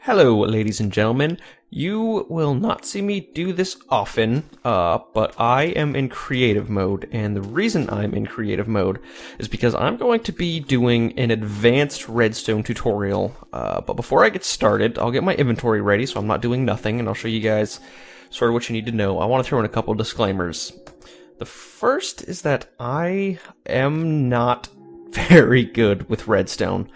Hello, ladies and gentlemen. You will not see me do this often, but I am in creative mode, and the reason I'm in creative mode is because I'm going to be doing an advanced redstone tutorial. But before I get started, I'll get my inventory ready so I'm not doing nothing, and I'll show you guys sort of what you need to know. I want to throw in a couple disclaimers. The first is that I am not very good with redstone.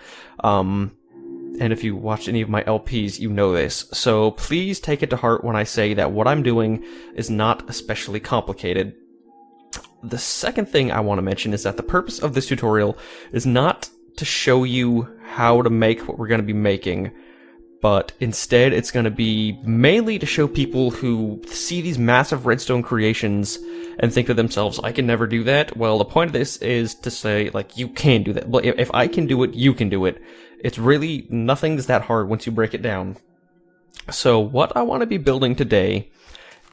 And if you watch any of my LPs, you know this. So please take it to heart when I say that what I'm doing is not especially complicated. The second thing I want to mention is that the purpose of this tutorial is not to show you how to make what we're going to be making, but instead it's going to be mainly to show people who see these massive redstone creations and think to themselves, I can never do that. Well, the point of this is to say, like, you can do that. Well, if I can do it, you can do it. It's really, nothing's that hard once you break it down. So what I want to be building today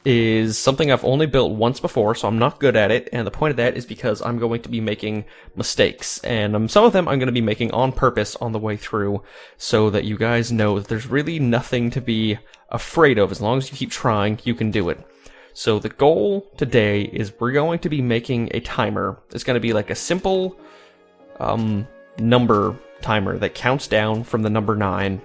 is something I've only built once before, so I'm not good at it, and the point of that is because I'm going to be making mistakes, and some of them I'm going to be making on purpose on the way through, so that you guys know that there's really nothing to be afraid of. As long as you keep trying, you can do it. So the goal today is we're going to be making a timer. It's going to be like a simple number timer that counts down from the number 9,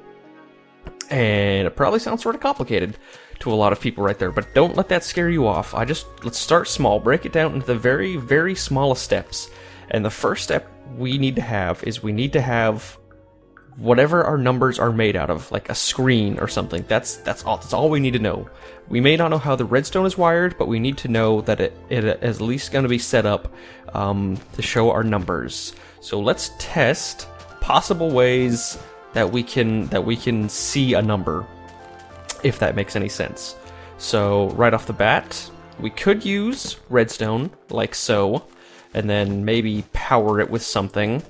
and it probably sounds sort of complicated to a lot of people right there, but don't let that scare you off. Let's start small, break it down into the very, very smallest steps. And the first step we need to have is we need to have whatever our numbers are made out of, like a screen or something. That's all we need to know. We may not know how the redstone is wired, but we need to know that it is at least going to be set up to show our numbers. So let's test possible ways that we can see a number, if that makes any sense. So right off the bat, we could use redstone like so, and then maybe power it with something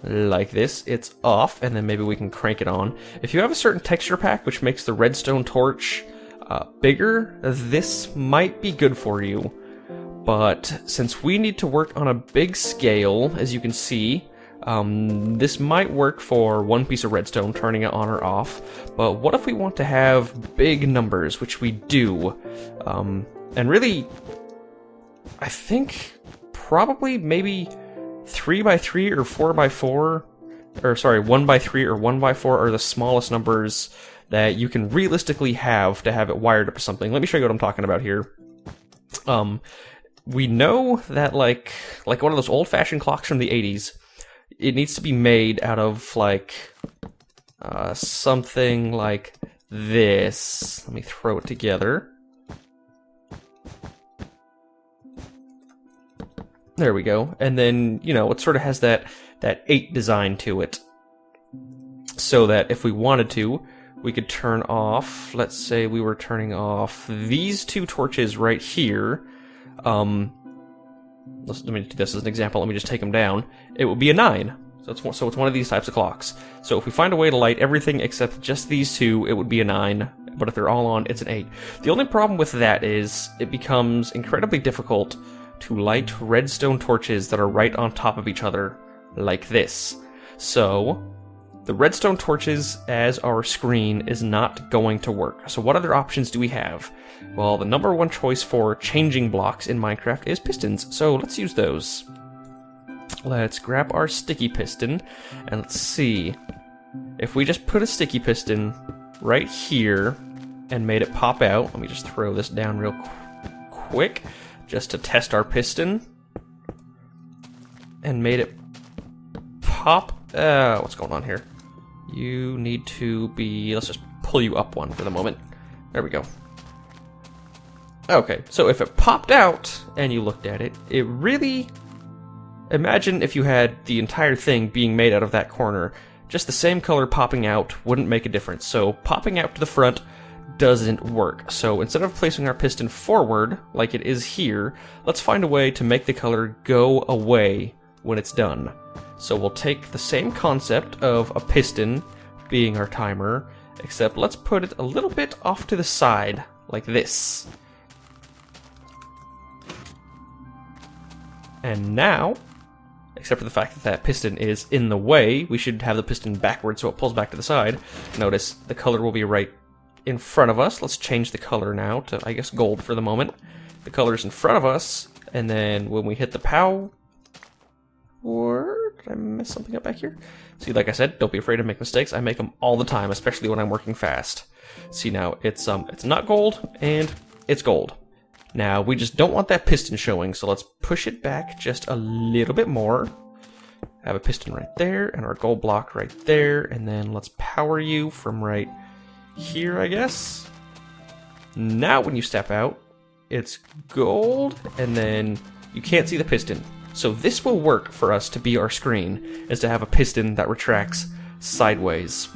like this. It's off, and then maybe we can crank it on. If you have a certain texture pack which makes the redstone torch bigger, this might be good for you. But since we need to work on a big scale, as you can see, this might work for one piece of redstone, turning it on or off. But what if we want to have big numbers, which we do? And really, I think probably maybe 3x3 or 4x4, or sorry, 1x3 or 1x4 are the smallest numbers that you can realistically have to have it wired up to something. Let me show you what I'm talking about here. We know that like one of those old-fashioned clocks from the 80s, it needs to be made out of like something like this. Let me throw it together. There we go. And then, you know, it sort of has that 8 design to it. So that if we wanted to, we could turn off, let's say we were turning off these 2 torches right here. Let me do this as an example. Let me just take them down. It would be a 9. So it's one of these types of clocks. So if we find a way to light everything except just these 2, it would be a 9. But if they're all on, it's an 8. The only problem with that is it becomes incredibly difficult to light redstone torches that are right on top of each other like this. So the redstone torches as our screen is not going to work. So what other options do we have? Well, the number one choice for changing blocks in Minecraft is pistons, so let's use those. Let's grab our sticky piston, and let's see. If we just put a sticky piston right here and made it pop out, let me just throw this down real quick, just to test our piston, and made it pop. What's going on here? You need to be, let's just pull you up one for the moment. There we go. Okay, so if it popped out and you looked at it, it really, imagine if you had the entire thing being made out of that corner. Just the same color popping out wouldn't make a difference. So popping out to the front doesn't work. So instead of placing our piston forward, like it is here, let's find a way to make the color go away when it's done. So we'll take the same concept of a piston being our timer, except let's put it a little bit off to the side, like this. And now, except for the fact that that piston is in the way. We should have the piston backwards so it pulls back to the side. Notice the color will be right in front of us. Let's change the color now to, I guess, gold for the moment. The color's in front of us, and then when we hit the power... Did I mess something up back here? See, like I said, don't be afraid to make mistakes. I make them all the time, especially when I'm working fast. See, now it's not gold, and it's gold. Now, we just don't want that piston showing, so let's push it back just a little bit more. Have a piston right there, and our gold block right there, and then let's power you from right here, I guess. Now, when you step out, it's gold, and then you can't see the piston. So this will work for us to be our screen, is to have a piston that retracts sideways.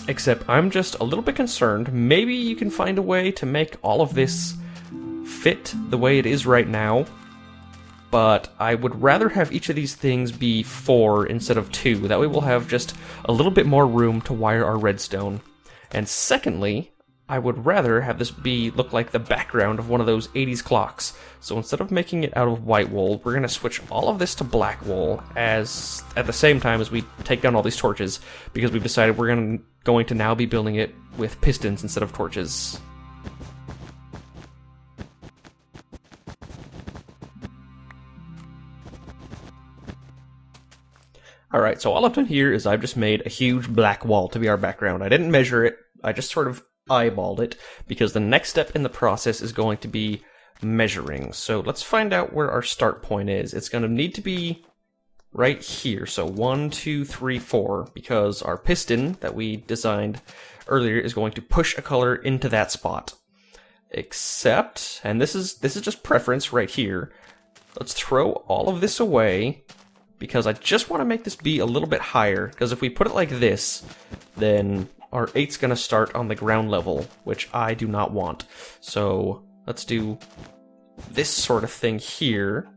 Except I'm just a little bit concerned. Maybe you can find a way to make all of this fit the way it is right now. But I would rather have each of these things be 4 instead of 2. That way we'll have just a little bit more room to wire our redstone. And secondly, I would rather have this look like the background of one of those 80s clocks. So instead of making it out of white wool, we're going to switch all of this to black wool at the same time as we take down all these torches, because we've decided we're going to now be building it with pistons instead of torches. Alright, so all I've done here is I've just made a huge black wall to be our background. I didn't measure it, I just sort of eyeballed it, because the next step in the process is going to be measuring. So let's find out where our start point is. It's going to need to be right here. So 1, 2, 3, 4, because our piston that we designed earlier is going to push a color into that spot. Except, and this is just preference right here, let's throw all of this away, because I just want to make this be a little bit higher, because if we put it like this, then our 8's going to start on the ground level, which I do not want. So let's do this sort of thing here,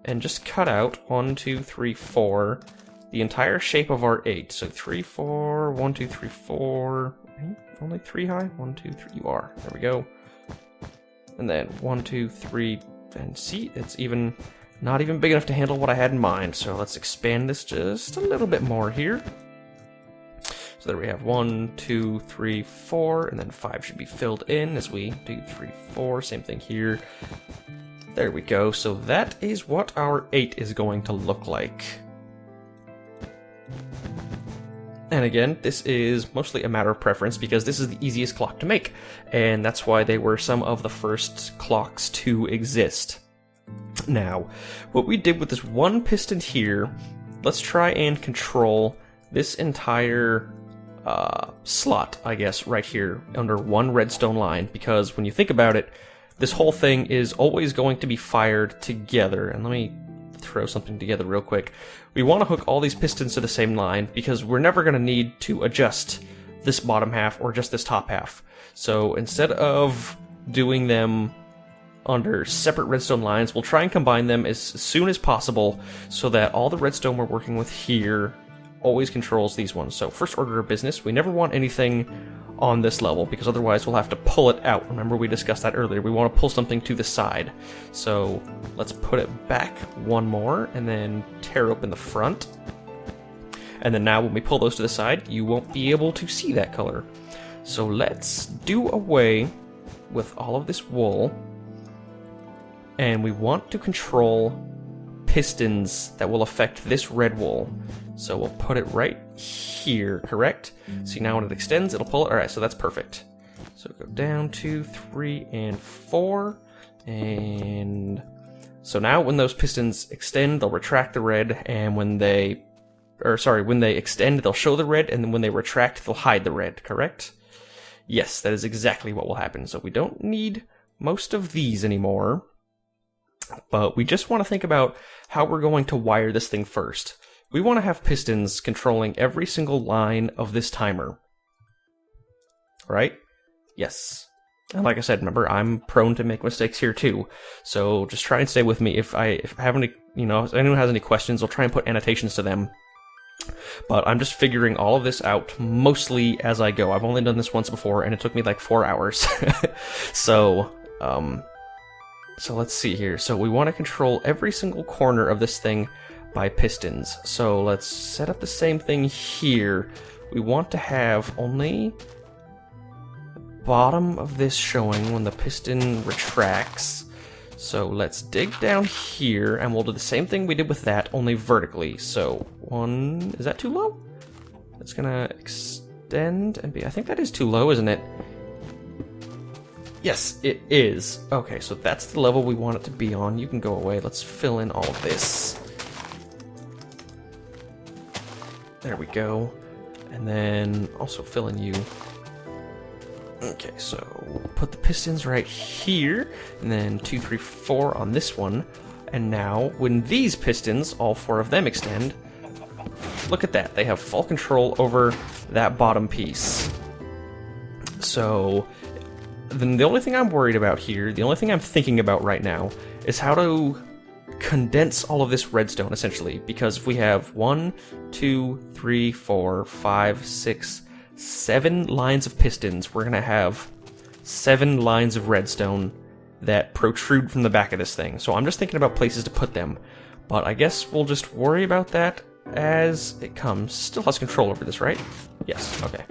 and just cut out 1, 2, 3, 4, the entire shape of our 8. So 3, 4, 1, 2, 3, 4, only 3 high? 1, 2, 3, you are. There we go. And then 1, 2, 3, and see, it's not even big enough to handle what I had in mind. So let's expand this just a little bit more here. So there we have 1, 2, 3, 4, and then 5 should be filled in as we do 3, 4, same thing here. There we go, so that is what our 8 is going to look like. And again, this is mostly a matter of preference because this is the easiest clock to make, and that's why they were some of the first clocks to exist. Now, what we did with this one piston here, let's try and control this entire slot, I guess, right here under one redstone line, because when you think about it, this whole thing is always going to be fired together. And let me throw something together real quick. We want to hook all these pistons to the same line because we're never going to need to adjust this bottom half or just this top half. So instead of doing them under separate redstone lines, we'll try and combine them as soon as possible so that all the redstone we're working with here always controls these ones. So first order of business, we never want anything on this level because otherwise we'll have to pull it out. Remember we discussed that earlier. We want to pull something to the side. So let's put it back one more and then tear open the front. And then now when we pull those to the side, you won't be able to see that color. So let's do away with all of this wool. And we want to control pistons that will affect this red wool. So we'll put it right here, correct? See, now when it extends, it'll pull it. Alright, so that's perfect. So go down 2, 3, and 4. And so now when those pistons extend, they'll retract the red, and when they extend, they'll show the red, and then when they retract, they'll hide the red, correct? Yes, that is exactly what will happen. So we don't need most of these anymore, but we just want to think about how we're going to wire this thing first. We want to have pistons controlling every single line of this timer. Right? Yes. And like I said, remember, I'm prone to make mistakes here too. So just try and stay with me. If I have any, if anyone has any questions, I'll try and put annotations to them. But I'm just figuring all of this out mostly as I go. I've only done this once before, and it took me like 4 hours. So let's see here. So we want to control every single corner of this thing by pistons. So let's set up the same thing here. We want to have only the bottom of this showing when the piston retracts. So let's dig down here, and we'll do the same thing we did with that, only vertically. So one, is that too low? It's gonna extend and be, I think that is too low, isn't it? Yes, it is. Okay, so that's the level we want it to be on. You can go away. Let's fill in all of this. There we go. And then also fill in you. Okay, so put the pistons right here, and then 2, 3, 4 on this one. And now, when these pistons, all 4 of them extend, look at that. They have full control over that bottom piece. So then the only thing I'm worried about here, the only thing I'm thinking about right now, is how to condense all of this redstone, essentially. Because if we have 1, 2, 3, 4, 5, 6, 7 lines of pistons, we're going to have 7 lines of redstone that protrude from the back of this thing. So I'm just thinking about places to put them. But I guess we'll just worry about that as it comes. Still has control over this, right? Yes, okay.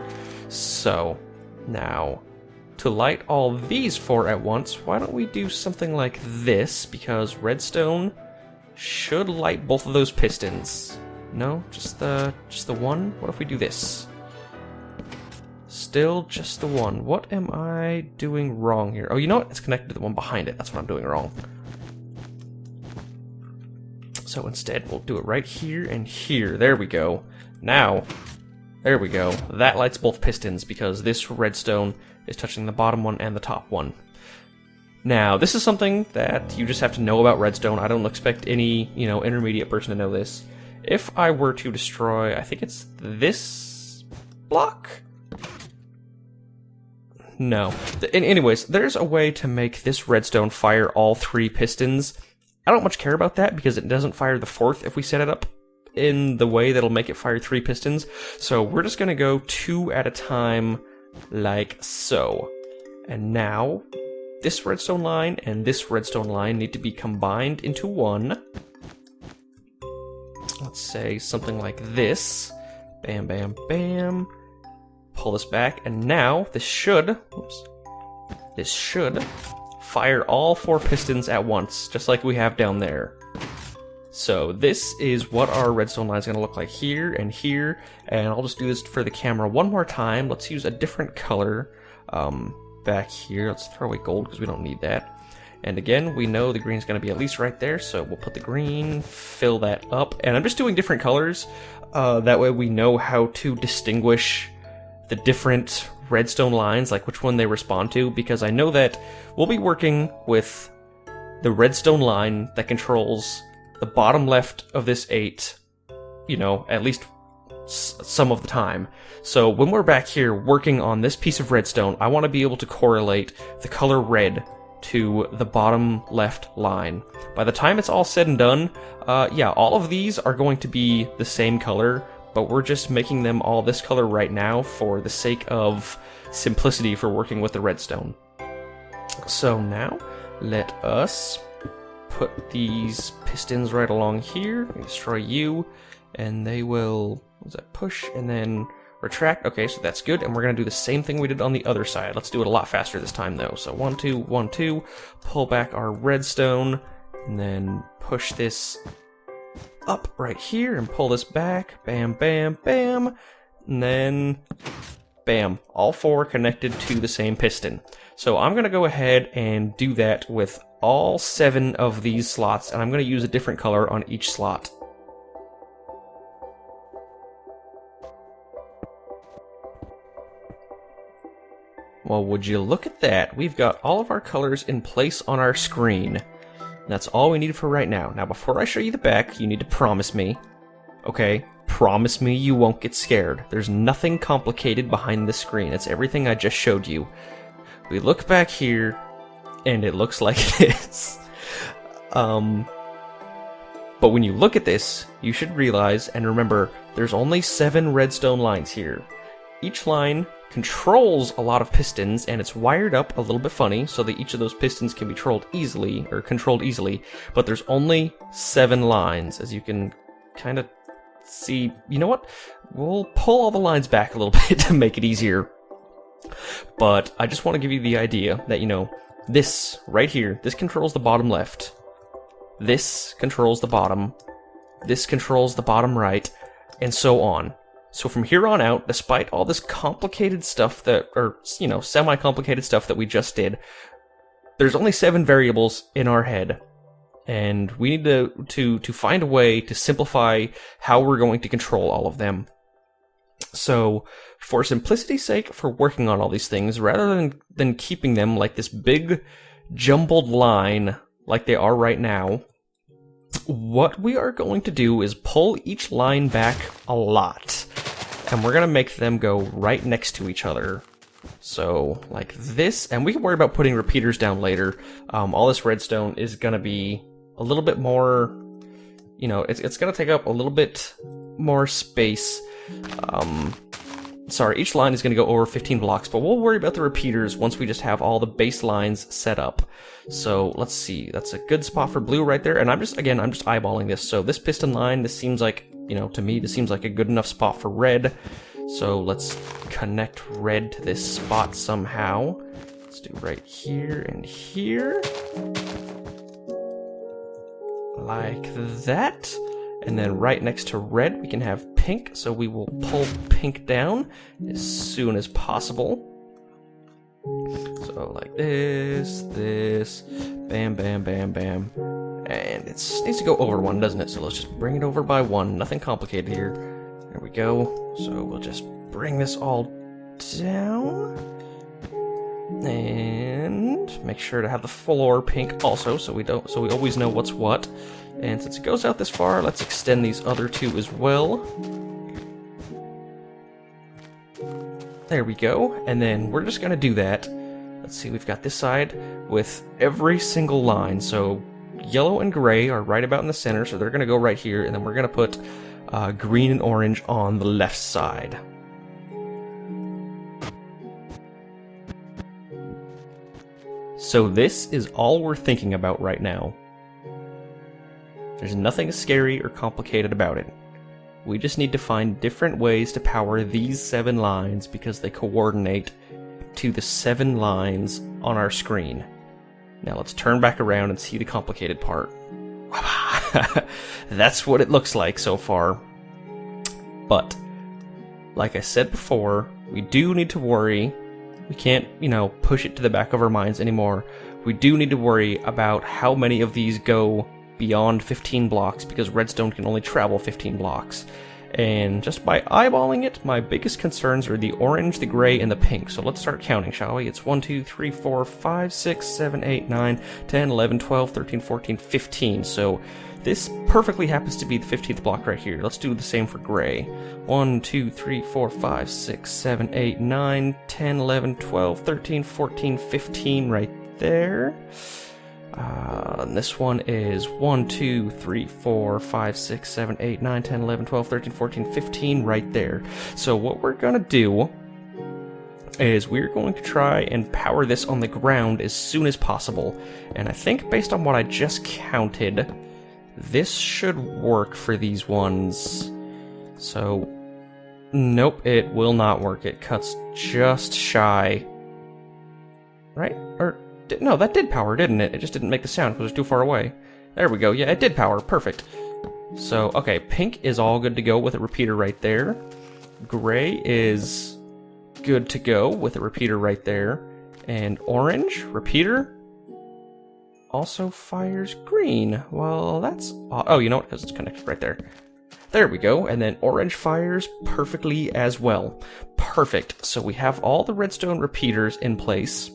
So, now, to light all these 4 at once, why don't we do something like this? Because redstone should light both of those pistons. No, just the one? What if we do this? Still just the one. What am I doing wrong here? Oh, you know what? It's connected to the one behind it. That's what I'm doing wrong. So instead, we'll do it right here and here. There we go. Now, there we go. That lights both pistons because this redstone is touching the bottom one and the top one. Now, this is something that you just have to know about redstone. I don't expect any, intermediate person to know this. If I were to destroy, I think it's this block? No. Anyways, there's a way to make this redstone fire all 3 pistons. I don't much care about that because it doesn't fire the 4th if we set it up in the way that'll make it fire 3 pistons. So we're just going to go 2 at a time like so. And now this redstone line and this redstone line need to be combined into one. Let's say something like this. Bam, bam, bam. Pull this back, and now this should fire all 4 pistons at once, just like we have down there. So this is what our redstone line is going to look like here, and I'll just do this for the camera one more time. Let's use a different color back here. Let's throw away gold because we don't need that. And again, we know the green is going to be at least right there, so we'll put the green, fill that up, and I'm just doing different colors. That way we know how to distinguish the different redstone lines, like which one they respond to, because I know that we'll be working with the redstone line that controls the bottom left of this 8, at least some of the time. So when we're back here working on this piece of redstone, I want to be able to correlate the color red to the bottom left line. By the time it's all said and done, yeah, all of these are going to be the same color, but we're just making them all this color right now for the sake of simplicity for working with the redstone. So now, let us put these pistons right along here, destroy you, and they will, push and then retract. Okay, so that's good, and we're going to do the same thing we did on the other side. Let's do it a lot faster this time, though. So 1, 2, 1, 2, pull back our redstone, and then push this up right here and pull this back. Bam, bam, bam. And then, bam. All 4 connected to the same piston. So I'm going to go ahead and do that with all 7 of these slots, and I'm going to use a different color on each slot. Well, would you look at that? We've got all of our colors in place on our screen. That's all we need for right now. Now, before I show you the back, you need to promise me, okay? Promise me you won't get scared. There's nothing complicated behind the screen. It's everything I just showed you. We look back here, and it looks like this. But when you look at this, you should realize and remember there's only 7 redstone lines here. Each line controls a lot of pistons, and it's wired up a little bit funny so that each of those pistons can be controlled easily, but there's only 7 lines, as you can kind of see... You know what? We'll pull all the lines back a little bit to make it easier. But I just want to give you the idea that, you know, this right here, this controls the bottom left. This controls the bottom. This controls the bottom right, and so on. So from here on out, despite all this complicated stuff that, or, you know, semi-complicated stuff that we just did, there's only 7 variables in our head. And we need to find a way to simplify how we're going to control all of them. So, for simplicity's sake, for working on all these things, rather than keeping them like this big, jumbled line like they are right now, what we are going to do is pull each line back a lot. And we're going to make them go right next to each other. So, like this, and we can worry about putting repeaters down later. All this redstone is going to be a little bit more, you know, it's going to take up a little bit more space. Sorry, each line is going to go over 15 blocks, but we'll worry about the repeaters once we just have all the base lines set up. So, let's see, that's a good spot for blue right there, and I'm just eyeballing this. So this piston line, this seems like, you know, to me, this seems like a good enough spot for red. So let's connect red to this spot somehow. Let's do right here and here. Like that. And then right next to red, we can have pink. So we will pull pink down as soon as possible. So like this, bam, bam, bam, bam. And it needs to go over 1, doesn't it? So let's just bring it over by 1. Nothing complicated here. There we go. So we'll just bring this all down. And make sure to have the floor pink also, so we always know what's what. And since it goes out this far, let's extend these other 2 as well. There we go. And then we're just gonna do that. Let's see, we've got this side with every single line. So yellow and gray are right about in the center, so they're going to go right here, and then we're going to put green and orange on the left side. So this is all we're thinking about right now. There's nothing scary or complicated about it. We just need to find different ways to power these 7 lines because they coordinate to the 7 lines on our screen. Now let's turn back around and see the complicated part. That's what it looks like so far. But, like I said before, we do need to worry. We can't, you know, push it to the back of our minds anymore. We do need to worry about how many of these go beyond 15 blocks, because redstone can only travel 15 blocks. And just by eyeballing it, my biggest concerns are the orange, the gray, and the pink. So let's start counting, shall we? It's 1, 2, 3, 4, 5, 6, 7, 8, 9, 10, 11, 12, 13, 14, 15. So this perfectly happens to be the 15th block right here. Let's do the same for gray. 1, 2, 3, 4, 5, 6, 7, 8, 9, 10, 11, 12, 13, 14, 15 right there. And this one is 1, 2, 3, 4, 5, 6, 7, 8, 9, 10, 11, 12, 13, 14, 15 right there. So what we're going to do is we're going to try and power this on the ground as soon as possible. And I think based on what I just counted, this should work for these ones. So, nope, it will not work. It cuts just shy. Right? Or... no, that did power, didn't it? It just didn't make the sound because it was too far away. There we go. Yeah, it did power. Perfect. So, okay, pink is all good to go with a repeater right there. Gray is good to go with a repeater right there. And orange, repeater, also fires green. Well, that's... oh, you know what? Because it's connected right there. There we go. And then orange fires perfectly as well. Perfect. So we have all the redstone repeaters in place.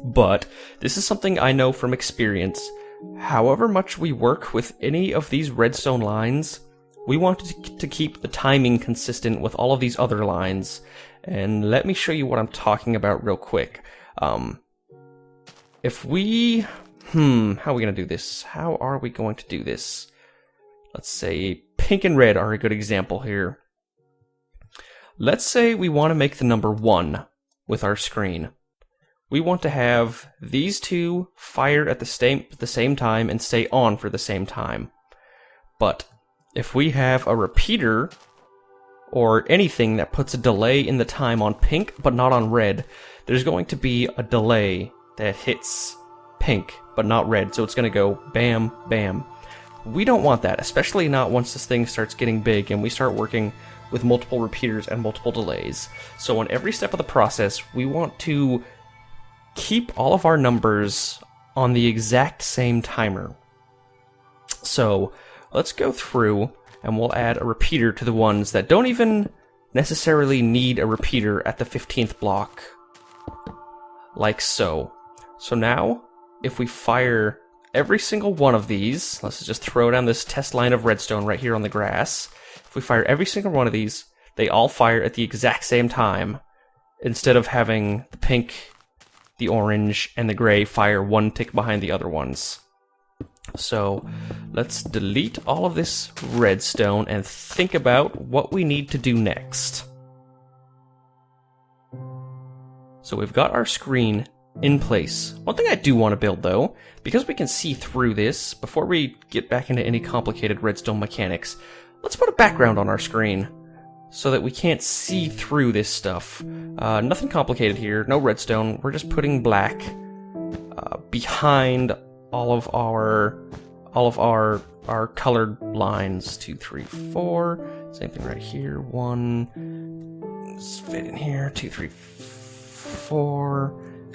But this is something I know from experience. However much we work with any of these redstone lines, we want to keep the timing consistent with all of these other lines. And let me show you what I'm talking about real quick. If we... how are we going to do this? How are we going to do this? Let's say pink and red are a good example here. Let's say we want to make the number 1 with our screen. We want to have these 2 fire at the same time and stay on for the same time. But if we have a repeater or anything that puts a delay in the time on pink but not on red, there's going to be a delay that hits pink but not red, so it's going to go bam, bam. We don't want that, especially not once this thing starts getting big and we start working with multiple repeaters and multiple delays. So on every step of the process, we want to keep all of our numbers on the exact same timer. So let's go through and we'll add a repeater to the ones that don't even necessarily need a repeater at the 15th block. Like so. So now, if we fire every single one of these, let's just throw down this test line of redstone right here on the grass. If we fire every single one of these, they all fire at the exact same time, instead of having the pink, the orange, and the gray fire one tick behind the other ones. So let's delete all of this redstone and think about what we need to do next. So we've got our screen in place. One thing I do want to build though, because we can see through this, before we get back into any complicated redstone mechanics, let's put a background on our screen so that we can't see through this stuff. Nothing complicated here, no redstone, we're just putting black behind all of our colored lines. 2, 3, 4. Same thing right here. 1. Let's fit in here. 2, 3, 4.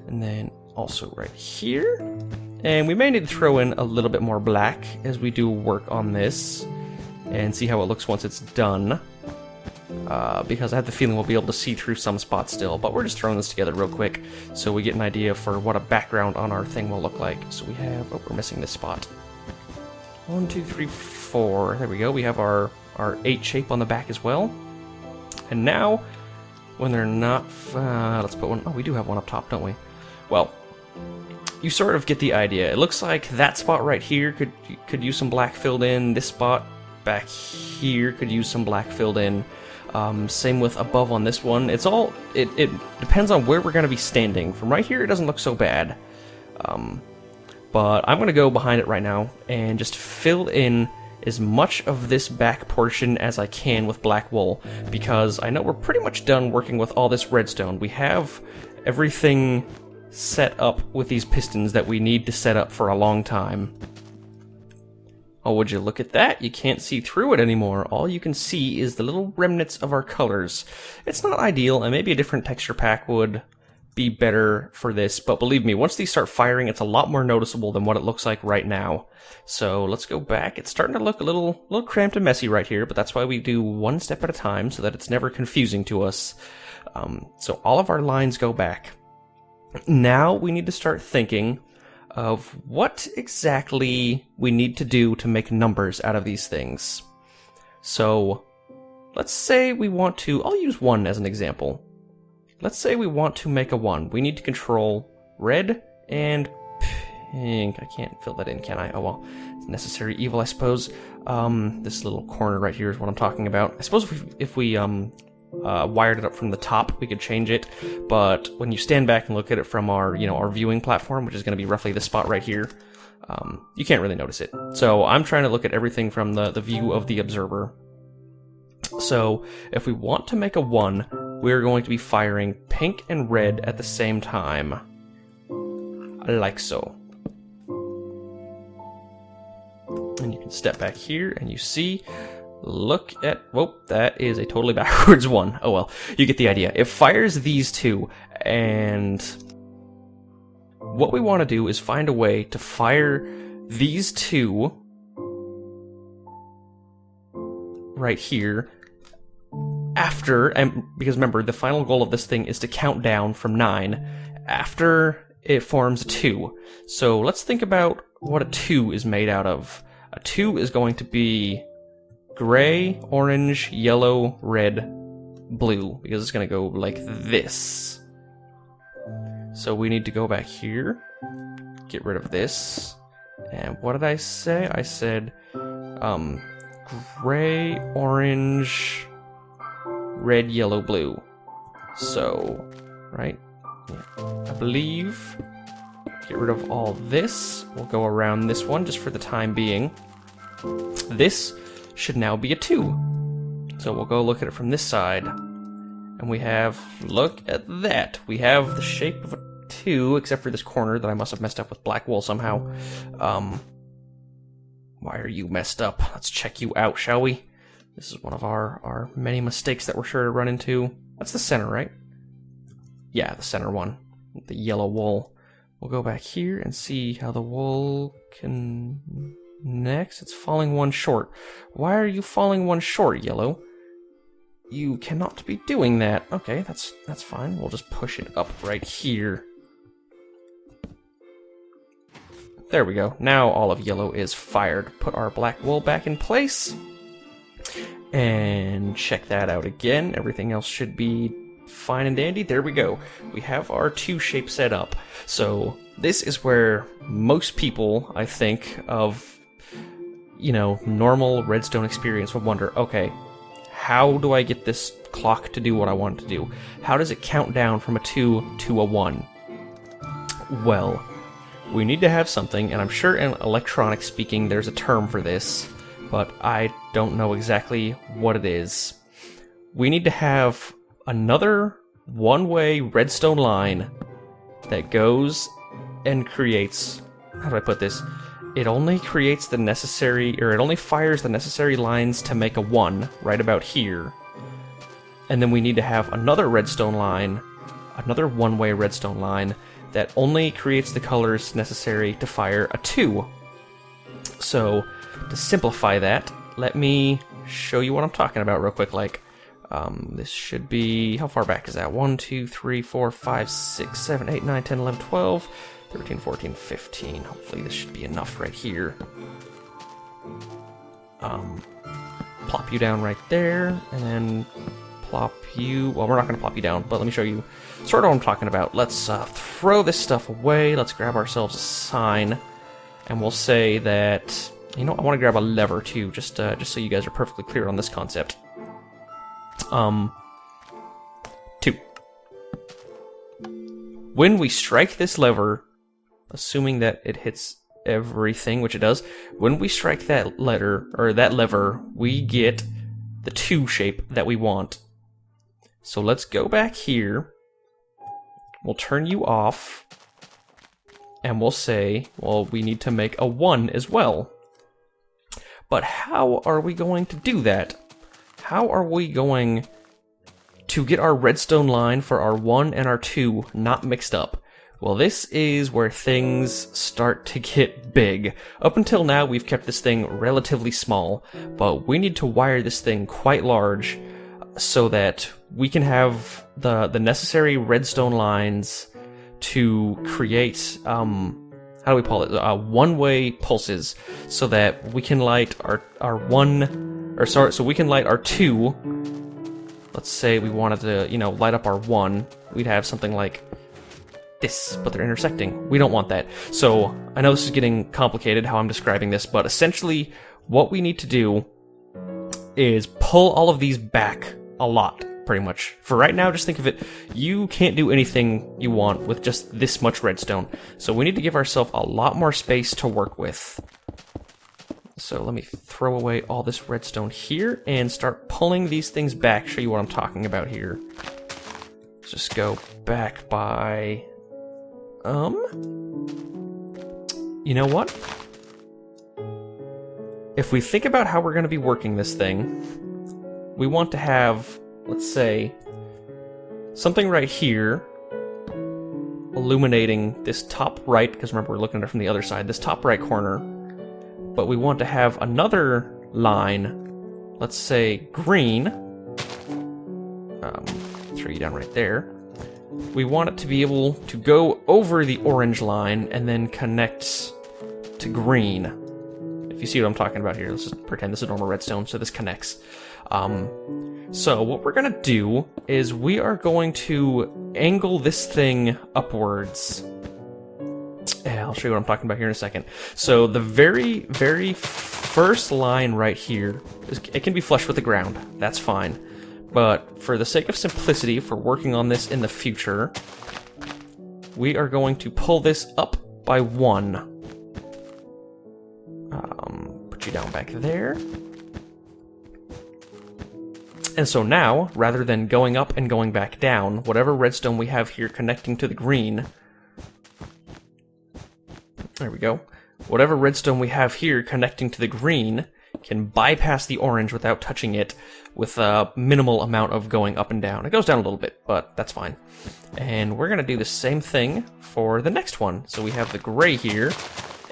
And then also right here. And we may need to throw in a little bit more black as we do work on this and see how it looks once it's done. Because I have the feeling we'll be able to see through some spots still, but we're just throwing this together real quick so we get an idea for what a background on our thing will look like. So we have, oh, we're missing this spot. 1, 2, 3, 4. There we go. We have our 8 shape on the back as well. And now, when they're not, let's put one, oh, we do have one up top, don't we? Well, you sort of get the idea. It looks like that spot right here could use some black filled in. This spot back here could use some black filled in. Same with above on this one. It's all, it depends on where we're going to be standing. From right here, it doesn't look so bad. But I'm going to go behind it right now and just fill in as much of this back portion as I can with black wool, because I know we're pretty much done working with all this redstone. We have everything set up with these pistons that we need to set up for a long time. Oh, would you look at that? You can't see through it anymore. All you can see is the little remnants of our colors. It's not ideal, and maybe a different texture pack would be better for this, but believe me, once these start firing, it's a lot more noticeable than what it looks like right now. So let's go back. It's starting to look a little cramped and messy right here, but that's why we do one step at a time so that it's never confusing to us. So all of our lines go back. Now we need to start thinking of what exactly we need to do to make numbers out of these things. So let's say we want to, I'll use 1 as an example. Let's say we want to make a 1. We need to control red and pink. I can't fill that in, can I? Oh well, it's necessary evil, I suppose. This little corner right here is what I'm talking about. I suppose if we wired it up from the top, we could change it, but when you stand back and look at it from our, our viewing platform, which is going to be roughly this spot right here, you can't really notice it. So I'm trying to look at everything from the view of the observer. So if we want to make a 1, we're going to be firing pink and red at the same time, like so. And you can step back here and you see, look at, whoop, that is a totally backwards 1. Oh well, you get the idea. It fires these two, and what we want to do is find a way to fire these two right here after, and because remember, the final goal of this thing is to count down from 9 after it forms a 2. So let's think about what a 2 is made out of. A 2 is going to be gray, orange, yellow, red, blue, because it's going to go like this. So we need to go back here, get rid of this, and what did I say? I said gray, orange, red, yellow, blue. So, right, yeah. I believe, get rid of all this. We'll go around this one just for the time being. This should now be a 2. So we'll go look at it from this side. And we have, look at that. We have the shape of a 2, except for this corner that I must have messed up with black wool somehow. Why are you messed up? Let's check you out, shall we? This is one of our many mistakes that we're sure to run into. That's the center, right? Yeah, the center one. The yellow wool. We'll go back here and see how the wool connects. It's falling one short. Why are you falling one short, yellow? You cannot be doing that. Okay, that's fine. We'll just push it up right here. There we go. Now all of yellow is fired. Put our black wool back in place. And check that out again. Everything else should be fine and dandy. There we go. We have our 2 shape set up. So this is where most people, I think, of, you know, normal redstone experience would wonder, okay, how do I get this clock to do what I want it to do? How does it count down from a 2 to a 1? Well, we need to have something, and I'm sure in electronics speaking there's a term for this, but I don't know exactly what it is. We need to have another one-way redstone line that goes and creates, how do I put this? It only creates the necessary, or it only fires the necessary lines to make a 1 right about here. And then we need to have another redstone line, another one-way redstone line that only creates the colors necessary to fire a 2. So, to simplify that, let me show you what I'm talking about real quick. Like, this should be, how far back is that? 1, 2, 3, 4, 5, 6, 7, 8, 9, 10, 11, 12, 13, 14, 15. Hopefully this should be enough right here. Plop you down right there, and then plop you, well, we're not going to plop you down, but let me show you sort of what I'm talking about. Let's throw this stuff away. Let's grab ourselves a sign, and we'll say that, you know, I want to grab a lever too, just so you guys are perfectly clear on this concept. 2. When we strike this lever, assuming that it hits everything, which it does, when we strike that lever, we get the 2 shape that we want. So let's go back here. We'll turn you off, and we'll say, well, we need to make a 1 as well. But how are we going to do that? How are we going to get our redstone line for our 1 and our 2 not mixed up? Well, this is where things start to get big. Up until now, we've kept this thing relatively small, but we need to wire this thing quite large so that we can have the necessary redstone lines to create, how do we call it, one-way pulses, so that we can light our so we can light our 2. Let's say we wanted to, you know, light up our 1. We'd have something like this, but they're intersecting. We don't want that. So I know this is getting complicated how I'm describing this, but essentially what we need to do is pull all of these back a lot, pretty much. For right now, just think of it, you can't do anything you want with just this much redstone. So we need to give ourselves a lot more space to work with. So let me throw away all this redstone here and start pulling these things back, show you what I'm talking about here. Let's just go back by... You know what? If we think about how we're going to be working this thing, we want to have, let's say, something right here illuminating this top right, because remember we're looking at it from the other side, this top right corner. But we want to have another line, let's say green. Throw you down right there. We want it to be able to go over the orange line and then connect to green. If you see what I'm talking about here, let's just pretend this is normal redstone, so this connects. So what we're going to do is we are going to angle this thing upwards. Yeah, I'll show you what I'm talking about here in a second. So the very, very first line right here, it can be flush with the ground. That's fine. But for the sake of simplicity, for working on this in the future, we are going to pull this up by 1. Put you down back there. And so now, rather than going up and going back down, whatever redstone we have here connecting to the green... There we go. Whatever redstone we have here connecting to the green can bypass the orange without touching it with a minimal amount of going up and down. It goes down a little bit, but that's fine. And we're going to do the same thing for the next one. So we have the gray here,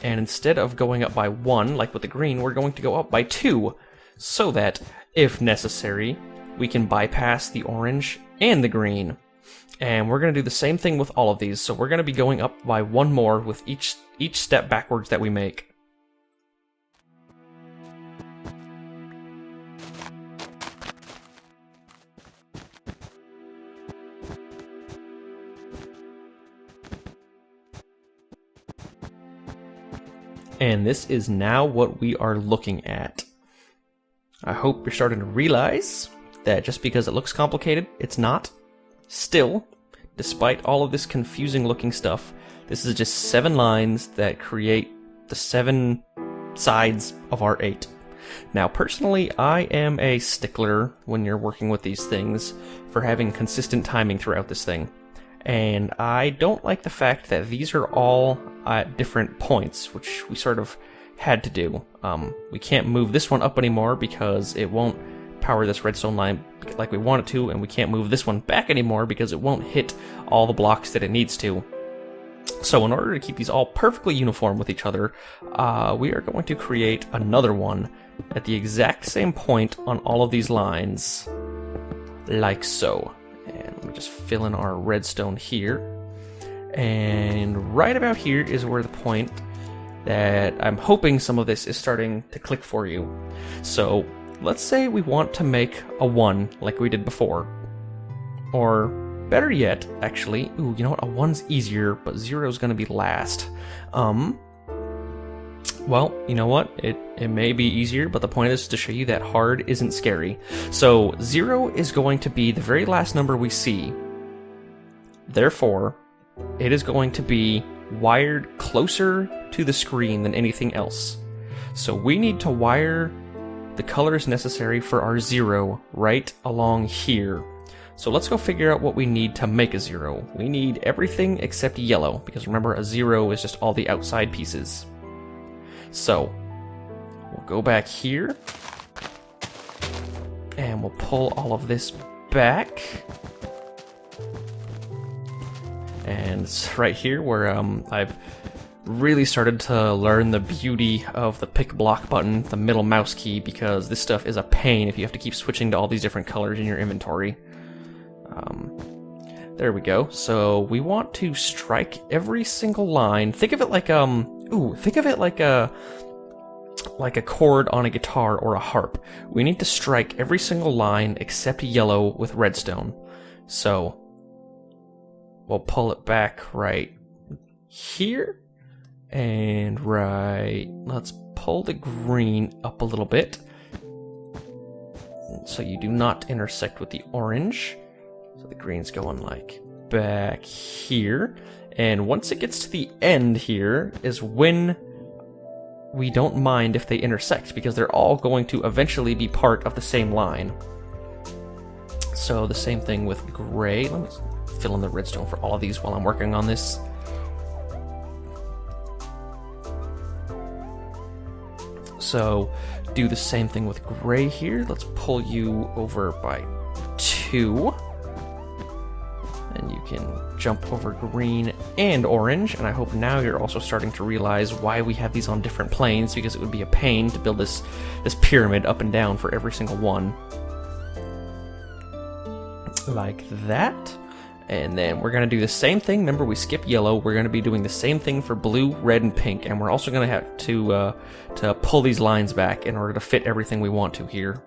and instead of going up by 1, like with the green, we're going to go up by 2, so that, if necessary, we can bypass the orange and the green. And we're going to do the same thing with all of these, so we're going to be going up by 1 more with each step backwards that we make. And this is now what we are looking at. I hope you're starting to realize that just because it looks complicated, it's not. Still, despite all of this confusing looking stuff, this is just 7 lines that create the 7 sides of our 8. Now, personally, I am a stickler when you're working with these things for having consistent timing throughout this thing. And I don't like the fact that these are all at different points, which we sort of had to do. We can't move this one up anymore because it won't power this redstone line like we want it to, and we can't move this one back anymore because it won't hit all the blocks that it needs to. So in order to keep these all perfectly uniform with each other, we are going to create another one at the exact same point on all of these lines, like so. And let me just fill in our redstone here. And right about here is where the point that I'm hoping some of this is starting to click for you. So let's say we want to make a 1 like we did before. Or better yet, actually, ooh, you know what, a 1's easier, but 0 is going to be last. Well, you know what, it may be easier, but the point is to show you that hard isn't scary. So 0 is going to be the very last number we see. Therefore, it is going to be wired closer to the screen than anything else. So we need to wire the colors necessary for our 0 right along here. So let's go figure out what we need to make a 0. We need everything except yellow, because remember, a 0 is just all the outside pieces. So we'll go back here, and we'll pull all of this back. And it's right here where I've really started to learn the beauty of the pick block button, the middle mouse key, because this stuff is a pain if you have to keep switching to all these different colors in your inventory. There we go. So we want to strike every single line. Think of it like a chord on a guitar or a harp. We need to strike every single line except yellow with redstone. So we'll pull it back right here. And right, let's pull the green up a little bit so you do not intersect with the orange. So the green's going like back here. And once it gets to the end here is when we don't mind if they intersect, because they're all going to eventually be part of the same line. So the same thing with gray. Let me fill in the redstone for all of these while I'm working on this. So do the same thing with gray here. Let's pull you over by 2. And you can jump over green and orange. And I hope now you're also starting to realize why we have these on different planes, because it would be a pain to build this pyramid up and down for every single one. Like that. And then we're going to do the same thing. Remember, we skip yellow. We're going to be doing the same thing for blue, red, and pink. And we're also going to have to pull these lines back in order to fit everything we want to here.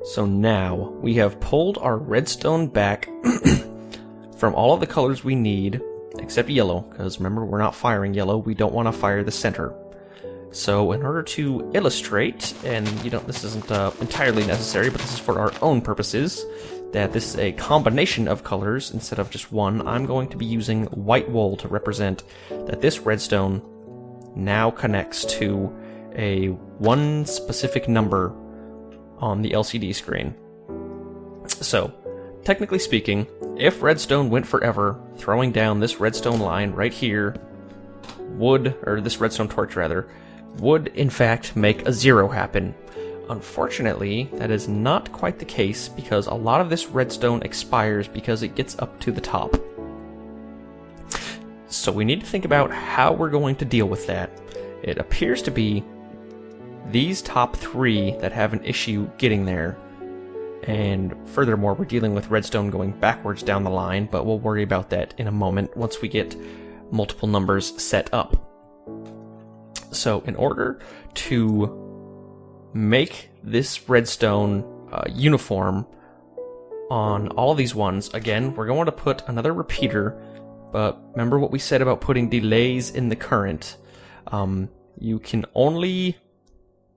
So now we have pulled our redstone back from all of the colors we need, except yellow, because remember, we're not firing yellow. We don't want to fire the center. So in order to illustrate, and this isn't entirely necessary, but this is for our own purposes, that this is a combination of colors instead of just one, I'm going to be using white wool to represent that this redstone now connects to a one specific number on the LCD screen. So, technically speaking, if redstone went forever, throwing down this redstone line right here this redstone torch rather, would in fact make a 0 happen. Unfortunately, that is not quite the case because a lot of this redstone expires because it gets up to the top. So we need to think about how we're going to deal with that. It appears to be these top 3 that have an issue getting there. And furthermore, we're dealing with redstone going backwards down the line, but we'll worry about that in a moment once we get multiple numbers set up. So in order to make this redstone uniform on all of these ones, again, we're going to put another repeater, but remember what we said about putting delays in the current. You can only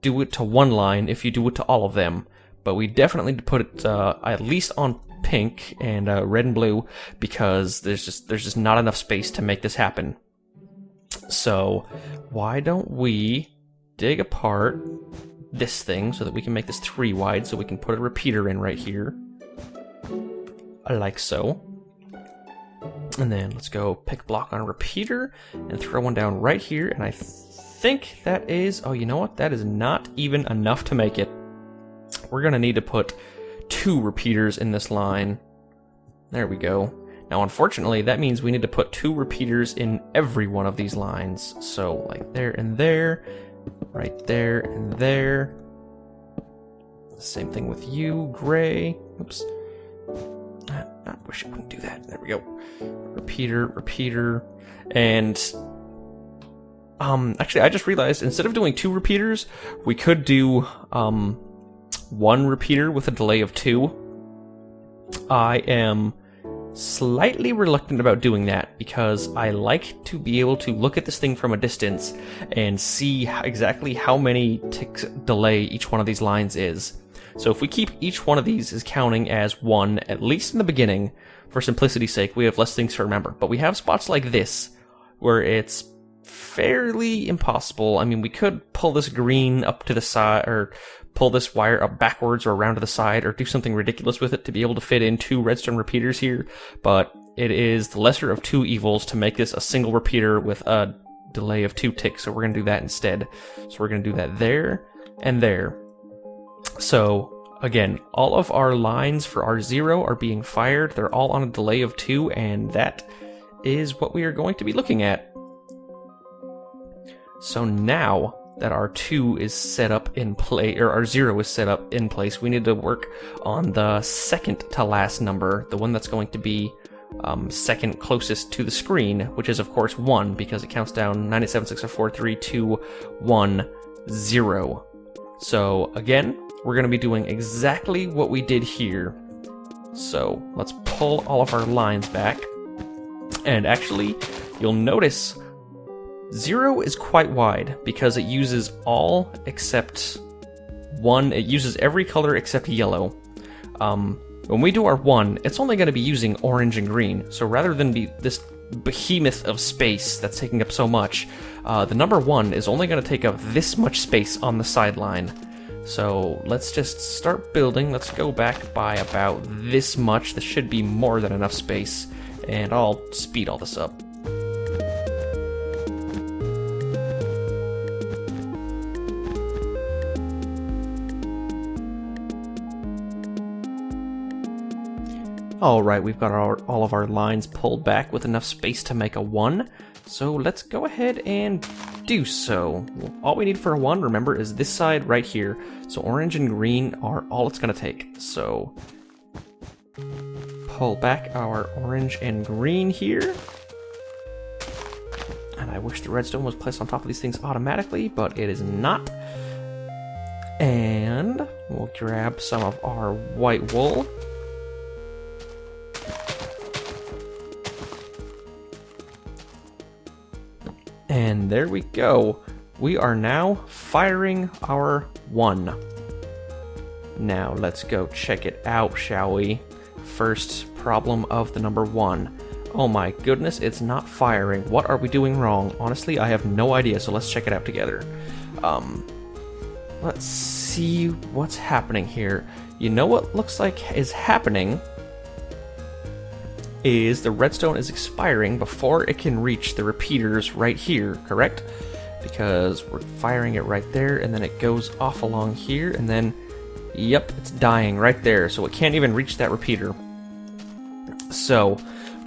do it to one line if you do it to all of them, but we definitely need to put it at least on pink and red and blue because there's just not enough space to make this happen. So why don't we dig apart this thing so that we can make this 3 wide, so we can put a repeater in right here, like so. And then let's go pick a block on a repeater and throw one down right here, and I think that is, oh, you know what, that is not even enough to make it. We're gonna need to put 2 repeaters in this line. There we go. Now unfortunately that means we need to put 2 repeaters in every one of these lines, so like there and there, right there and there. Same thing with you, gray. Oops. I wish I wouldn't do that. There we go. Repeater. And actually I just realized instead of doing 2 repeaters, we could do 1 repeater with a delay of 2. I am slightly reluctant about doing that because I like to be able to look at this thing from a distance and see exactly how many ticks delay each one of these lines is. So if we keep each one of these as counting as 1, at least in the beginning, for simplicity's sake, we have less things to remember. But we have spots like this where it's fairly impossible. I mean, we could pull this green up to the side, or pull this wire up backwards or around to the side, or do something ridiculous with it to be able to fit in 2 redstone repeaters here, but it is the lesser of 2 evils to make this a single repeater with a delay of 2 ticks, so we're going to do that instead. So we're going to do that there and there. So again, all of our lines for our 0 are being fired. They're all on a delay of 2, and that is what we are going to be looking at. So now that our 2 is set up in place, or our 0 is set up in place, we need to work on the second to last number, the one that's going to be second closest to the screen, which is of course 1, because it counts down 9876543 2 1 0. So again, we're going to be doing exactly what we did here. So let's pull all of our lines back, and actually you'll notice 0 is quite wide because it uses all except 1. It uses every color except yellow. When we do our 1, it's only going to be using orange and green. So rather than be this behemoth of space that's taking up so much, the number 1 is only going to take up this much space on the sideline. So let's just start building. Let's go back by about this much. This should be more than enough space, and I'll speed all this up. Alright, we've got all of our lines pulled back with enough space to make a 1, so let's go ahead and do so. All we need for a 1, remember, is this side right here, so orange and green are all it's going to take. So pull back our orange and green here, and I wish the redstone was placed on top of these things automatically, but it is not. And We'll grab some of our white wool. And there we go. We are now firing our 1. Now let's go check it out, shall we? First problem of the number 1. Oh my goodness, it's not firing. What are we doing wrong? Honestly, I have no idea, so let's check it out together. Let's see what's happening here. You know what looks like is happening is the redstone is expiring before it can reach the repeaters right here, correct? Because we're firing it right there, and then it goes off along here, and then, yep, it's dying right there, so it can't even reach that repeater. So,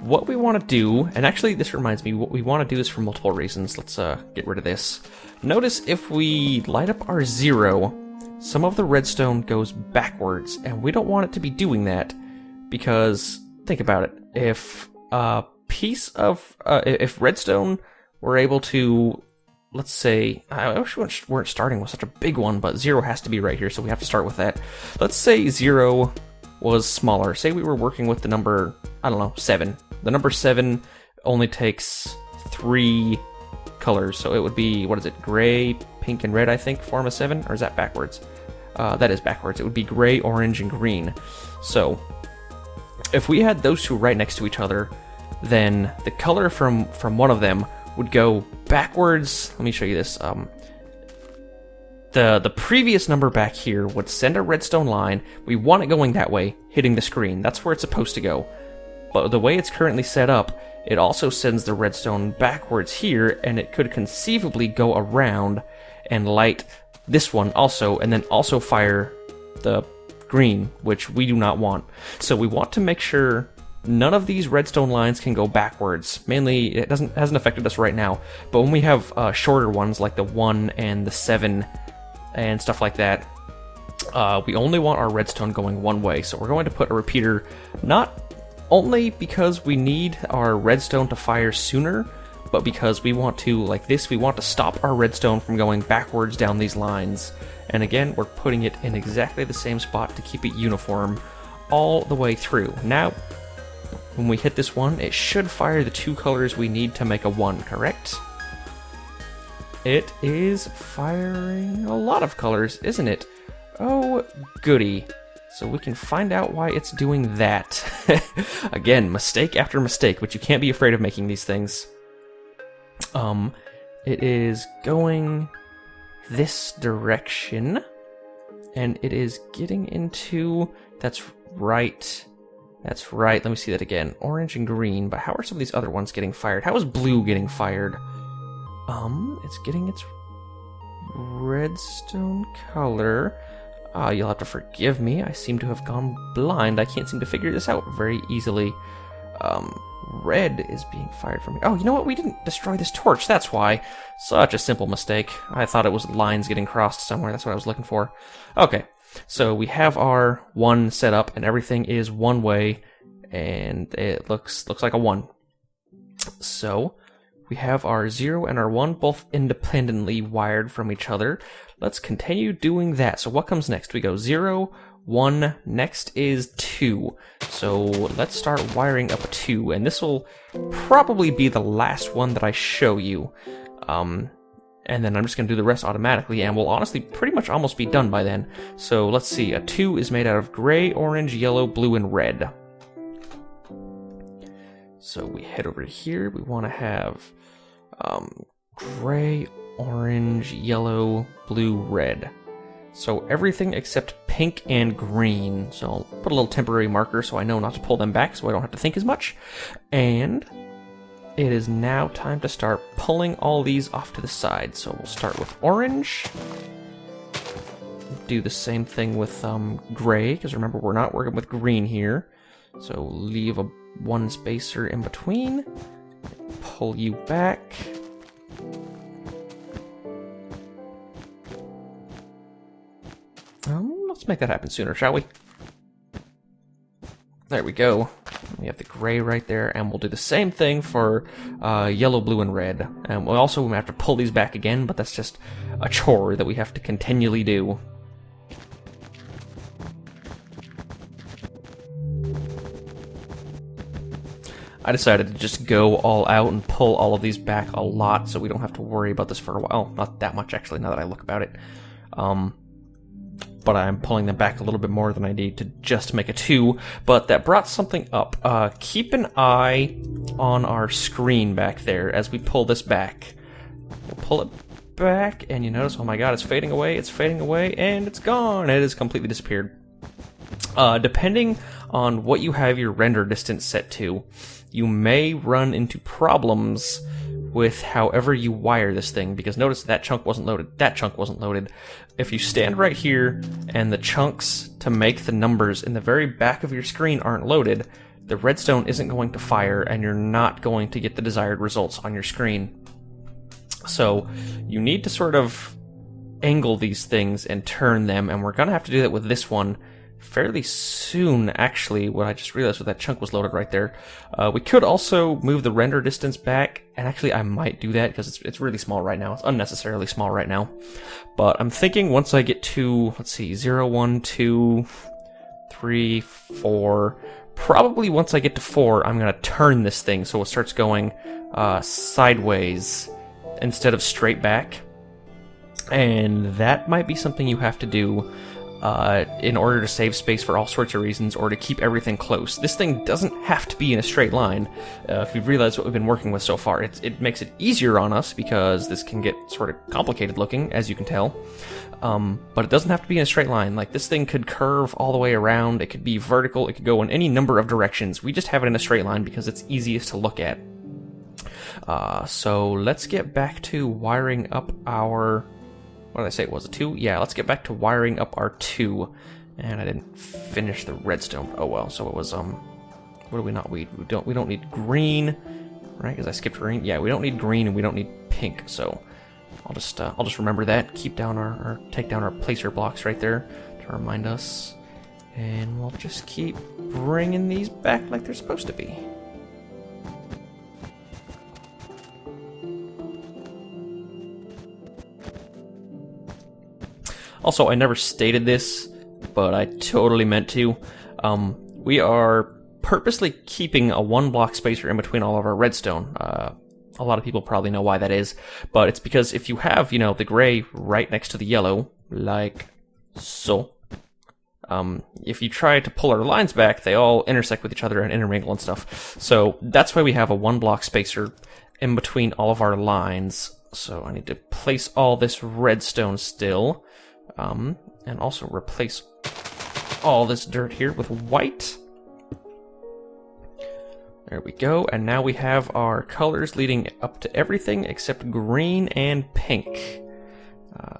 what we want to do, and actually this reminds me, what we want to do is for multiple reasons. Let's get rid of this. Notice if we light up our 0, some of the redstone goes backwards, and we don't want it to be doing that, because, think about it, if a piece of, if redstone were able to, let's say, I wish we weren't starting with such a big one, but 0 has to be right here, so we have to start with that. Let's say 0 was smaller. Say we were working with the number, I don't know, 7. The number 7 only takes 3 colors, so it would be, what is it, gray, pink, and red, I think, form a 7? Or is that backwards? That is backwards. It would be gray, orange, and green. So, if we had those two right next to each other, then the color from one of them would go backwards. Let me show you this. The previous number back here would send a redstone line. We want it going that way, hitting the screen. That's where it's supposed to go. But the way it's currently set up, it also sends the redstone backwards here, and it could conceivably go around and light this one also, and then also fire the green, which we do not want. So we want to make sure none of these redstone lines can go backwards. Mainly, it hasn't affected us right now, but when we have shorter ones like the 1 and the 7 and stuff like that, we only want our redstone going one way. So we're going to put a repeater, not only because we need our redstone to fire sooner, but because we want to, like this, we want to stop our redstone from going backwards down these lines. And again, we're putting it in exactly the same spot to keep it uniform all the way through. Now, when we hit this one, it should fire the 2 colors we need to make a 1, correct? It is firing a lot of colors, isn't it? Oh, goody. So we can find out why it's doing that. Again, mistake after mistake, but you can't be afraid of making these things. It is going this direction, and it is getting into, that's right, let me see that again, orange and green, but how are some of these other ones getting fired? How is blue getting fired? It's getting its redstone color. You'll have to forgive me, I seem to have gone blind. I can't seem to figure this out very easily. Red is being fired from here. Oh, you know what? We didn't destroy this torch. That's why. Such a simple mistake. I thought it was lines getting crossed somewhere. That's what I was looking for. Okay, so we have our 1 set up, and everything is one way, and it looks like a 1. So we have our 0 and our 1 both independently wired from each other. Let's continue doing that. So what comes next? We go 0, 1, next is 2. So let's start wiring up 2, and this will probably be the last one that I show you. And then I'm just going to do the rest automatically, and we'll honestly pretty much almost be done by then. So let's see, a 2 is made out of gray, orange, yellow, blue, and red. So we head over here, we want to have gray, orange, yellow, blue, red. So everything except pink and green. So I'll put a little temporary marker so I know not to pull them back so I don't have to think as much. And it is now time to start pulling all these off to the side. So we'll start with orange. Do the same thing with gray, because remember we're not working with green here. So leave a 1 spacer in between. Pull you back. Let's make that happen sooner, shall we? There we go. We have the gray right there, and we'll do the same thing for yellow, blue, and red. And we'll also have to pull these back again, but that's just a chore that we have to continually do. I decided to just go all out and pull all of these back a lot so we don't have to worry about this for a while. Not that much, actually, now that I look about it. But I'm pulling them back a little bit more than I need to just make a 2. But that brought something up. Keep an eye on our screen back there as we pull this back. We'll pull it back, and you notice, oh my god, it's fading away, and it's gone. It has completely disappeared. Depending on what you have your render distance set to, you may run into problems with however you wire this thing, because notice that chunk wasn't loaded, that chunk wasn't loaded. If you stand right here and the chunks to make the numbers in the very back of your screen aren't loaded, the redstone isn't going to fire and you're not going to get the desired results on your screen. So you need to sort of angle these things and turn them, and we're going to have to do that with this one fairly soon, actually. What I just realized that chunk was loaded right there. We could also move the render distance back, and actually I might do that because it's really small right now. It's unnecessarily small right now. But I'm thinking once I get to, let's see, 0, 1, 2, 3, 4, probably once I get to 4, I'm going to turn this thing so it starts going sideways instead of straight back. And that might be something you have to do in order to save space for all sorts of reasons, or to keep everything close. This thing doesn't have to be in a straight line. If you've realized what we've been working with so far, it makes it easier on us because this can get sort of complicated looking, as you can tell. But it doesn't have to be in a straight line. Like, this thing could curve all the way around, it could be vertical, it could go in any number of directions. We just have it in a straight line because it's easiest to look at. So let's get back to wiring up our... What did I say it was, a 2? Yeah, let's get back to wiring up our 2. And I didn't finish the redstone. Oh well, so it was, what do we not need? We don't need green, right? Because I skipped green. Yeah, we don't need green and we don't need pink, so I'll just remember that. Keep down our take down our placer blocks right there to remind us. And we'll just keep bringing these back like they're supposed to be. Also, I never stated this, but I totally meant to. We are purposely keeping a 1-block spacer in between all of our redstone. A lot of people probably know why that is, but it's because if you have, you know, the gray right next to the yellow, like so, if you try to pull our lines back, they all intersect with each other and intermingle and stuff. So that's why we have a 1-block spacer in between all of our lines. So I need to place all this redstone still. And also replace all this dirt here with white. There we go, and now we have our colors leading up to everything except green and pink.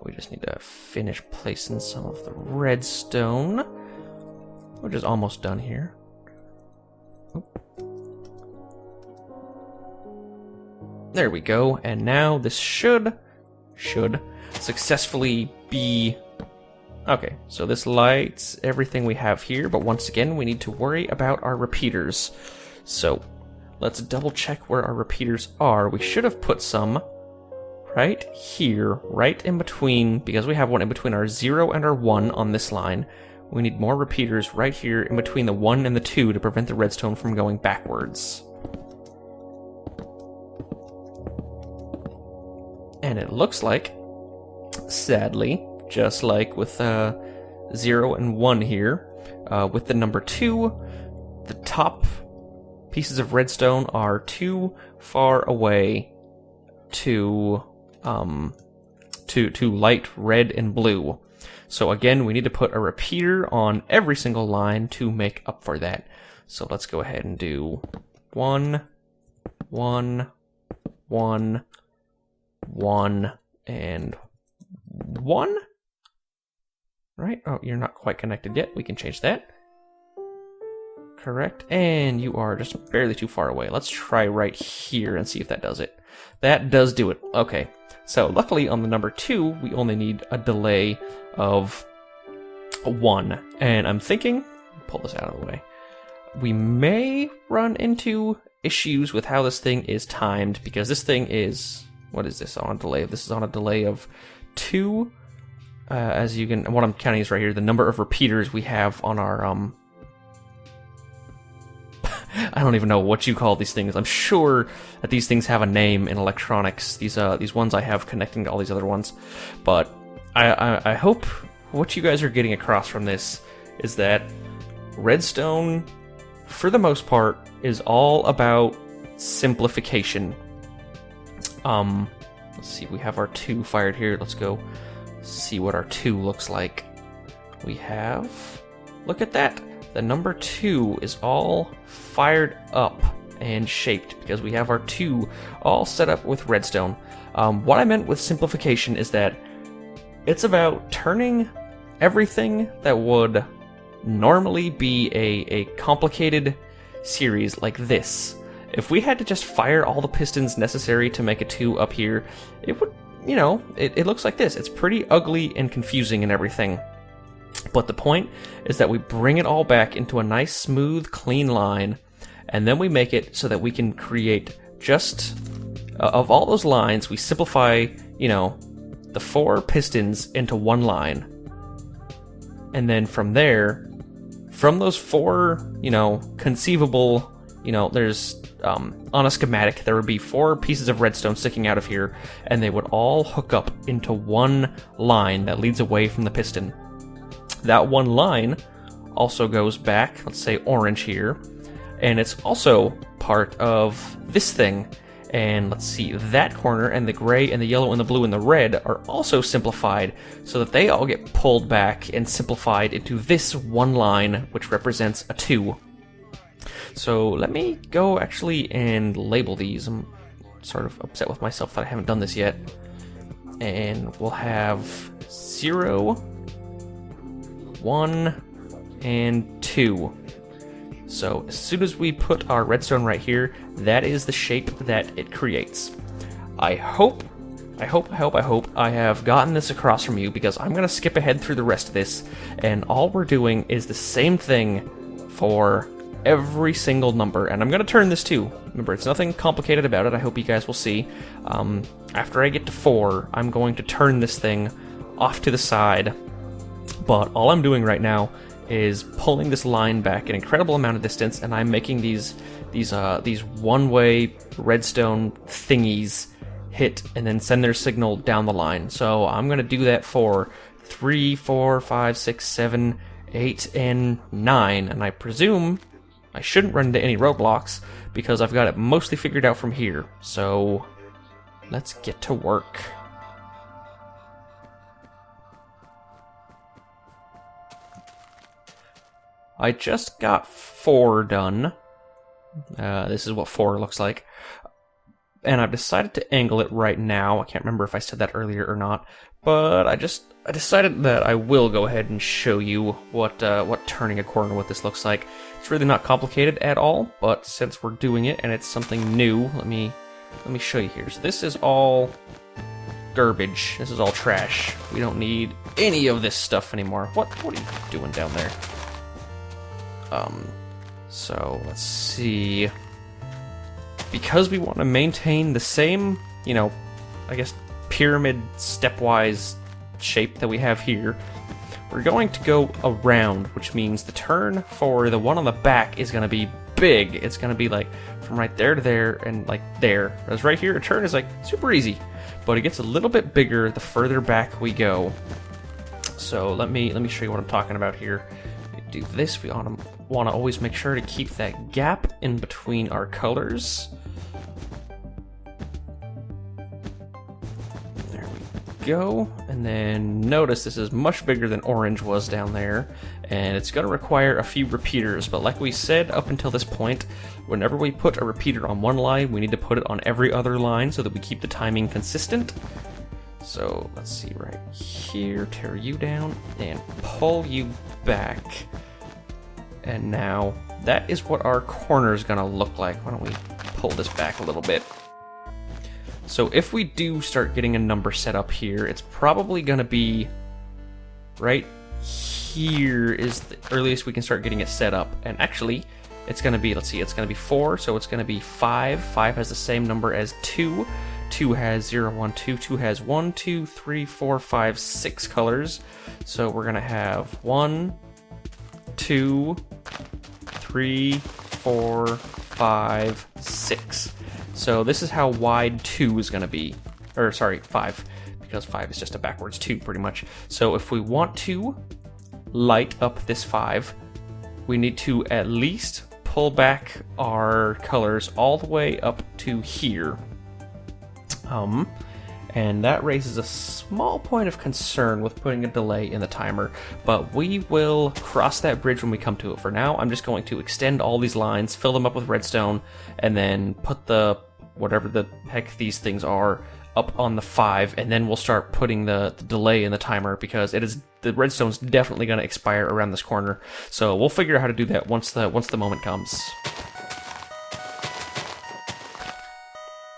We just need to finish placing some of the redstone, which is almost done here. There we go, and now this should successfully be... Okay, so this lights everything we have here, but once again, we need to worry about our repeaters. So, let's double check where our repeaters are. We should have put some right here, right in between, because we have one in between our 0 and our 1 on this line. We need more repeaters right here in between the 1 and the 2 to prevent the redstone from going backwards. And it looks like, sadly, just like with 0 and 1 here, with the number 2, the top pieces of redstone are too far away to light red and blue. So again, we need to put a repeater on every single line to make up for that. So let's go ahead and do 1, 1, 1, 1, and 1? Right? Oh, you're not quite connected yet. We can change that. Correct. And you are just barely too far away. Let's try right here and see if that does it. That does do it. Okay. So luckily on the number 2, we only need a delay of 1. And I'm thinking, pull this out of the way, we may run into issues with how this thing is timed, because this thing is, what is this on a delay? This is on a delay of 2. As you can, what I'm counting is right here, the number of repeaters we have on our, I don't even know what you call these things. I'm sure that these things have a name in electronics. These ones I have connecting to all these other ones. But I hope what you guys are getting across from this is that Redstone, for the most part, is all about simplification. Let's see, we have our 2 fired here. Let's go see what our 2 looks like. We have, look at that. The number 2 is all fired up and shaped because we have our 2 all set up with redstone. What I meant with simplification is that it's about turning everything that would normally be a complicated series like this. If we had to just fire all the pistons necessary to make a 2 up here, it would, you know, it looks like this. It's pretty ugly and confusing and everything. But the point is that we bring it all back into a nice, smooth, clean line, and then we make it so that we can create just, of all those lines, we simplify, you know, the 4 pistons into one line. And then from there, from those 4, you know, conceivable, you know, there's, on a schematic, there would be 4 pieces of redstone sticking out of here, and they would all hook up into one line that leads away from the piston. That one line also goes back, let's say orange here, and it's also part of this thing. And let's see, that corner and the gray and the yellow and the blue and the red are also simplified so that they all get pulled back and simplified into this one line, which represents a 2. So let me go actually and label these. I'm sort of upset with myself that I haven't done this yet. And we'll have 0, 1, and 2. So as soon as we put our redstone right here, that is the shape that it creates. I hope I have gotten this across from you, because I'm going to skip ahead through the rest of this, and all we're doing is the same thing for every single number, and I'm going to turn this too. Remember, it's nothing complicated about it. I hope you guys will see. After I get to 4, I'm going to turn this thing off to the side, but all I'm doing right now is pulling this line back an incredible amount of distance, and I'm making these one-way redstone thingies hit and then send their signal down the line. So I'm going to do that for 3, 4, 5, 6, 7, 8, and 9, and I presume I shouldn't run into any roadblocks because I've got it mostly figured out from here. So let's get to work. I just got 4 done. This is what 4 looks like. And I've decided to angle it right now. I can't remember if I said that earlier or not, but I decided that I will go ahead and show you what turning a corner, what this looks like. It's really not complicated at all, but since we're doing it and it's something new, let me show you here. So this is all garbage. This is all trash. We don't need any of this stuff anymore. What are you doing down there? So let's see. Because we want to maintain the same, you know, I guess pyramid stepwise shape that we have here, we're going to go around, which means the turn for the one on the back is going to be big. It's going to be like from right there to there and like there. Whereas right here, a turn is like super easy, but it gets a little bit bigger the further back we go. So let me show you what I'm talking about here. Do this. We want to always make sure to keep that gap in between our colors. There we go. And then notice this is much bigger than orange was down there, and it's going to require a few repeaters. But like we said up until this point, whenever we put a repeater on one line, we need to put it on every other line so that we keep the timing consistent. So let's see, right here, tear you down and pull you back. And now that is what our corner is going to look like. Why don't we pull this back a little bit? So if we do start getting a number set up here, it's probably going to be right here is the earliest we can start getting it set up. And actually, it's going to be, let's see, it's going to be 4, so it's going to be 5. 5 has the same number as 2. 2 has 0, 1, 2. 2 has 1, 2, 3, 4, 5, 6 colors. So we're going to have 1, 2, 3, 4, 5, 6. So this is how wide 2 is going to be. Or, sorry, 5. Because 5 is just a backwards 2, pretty much. So if we want to light up this 5, we need to at least pull back our colors all the way up to here. And that raises a small point of concern with putting a delay in the timer, but we will cross that bridge when we come to it. For now, I'm just going to extend all these lines, fill them up with redstone, and then put the, whatever the heck these things are, up on the 5, and then we'll start putting the delay in the timer, because the redstone's definitely going to expire around this corner. So we'll figure out how to do that once the moment comes.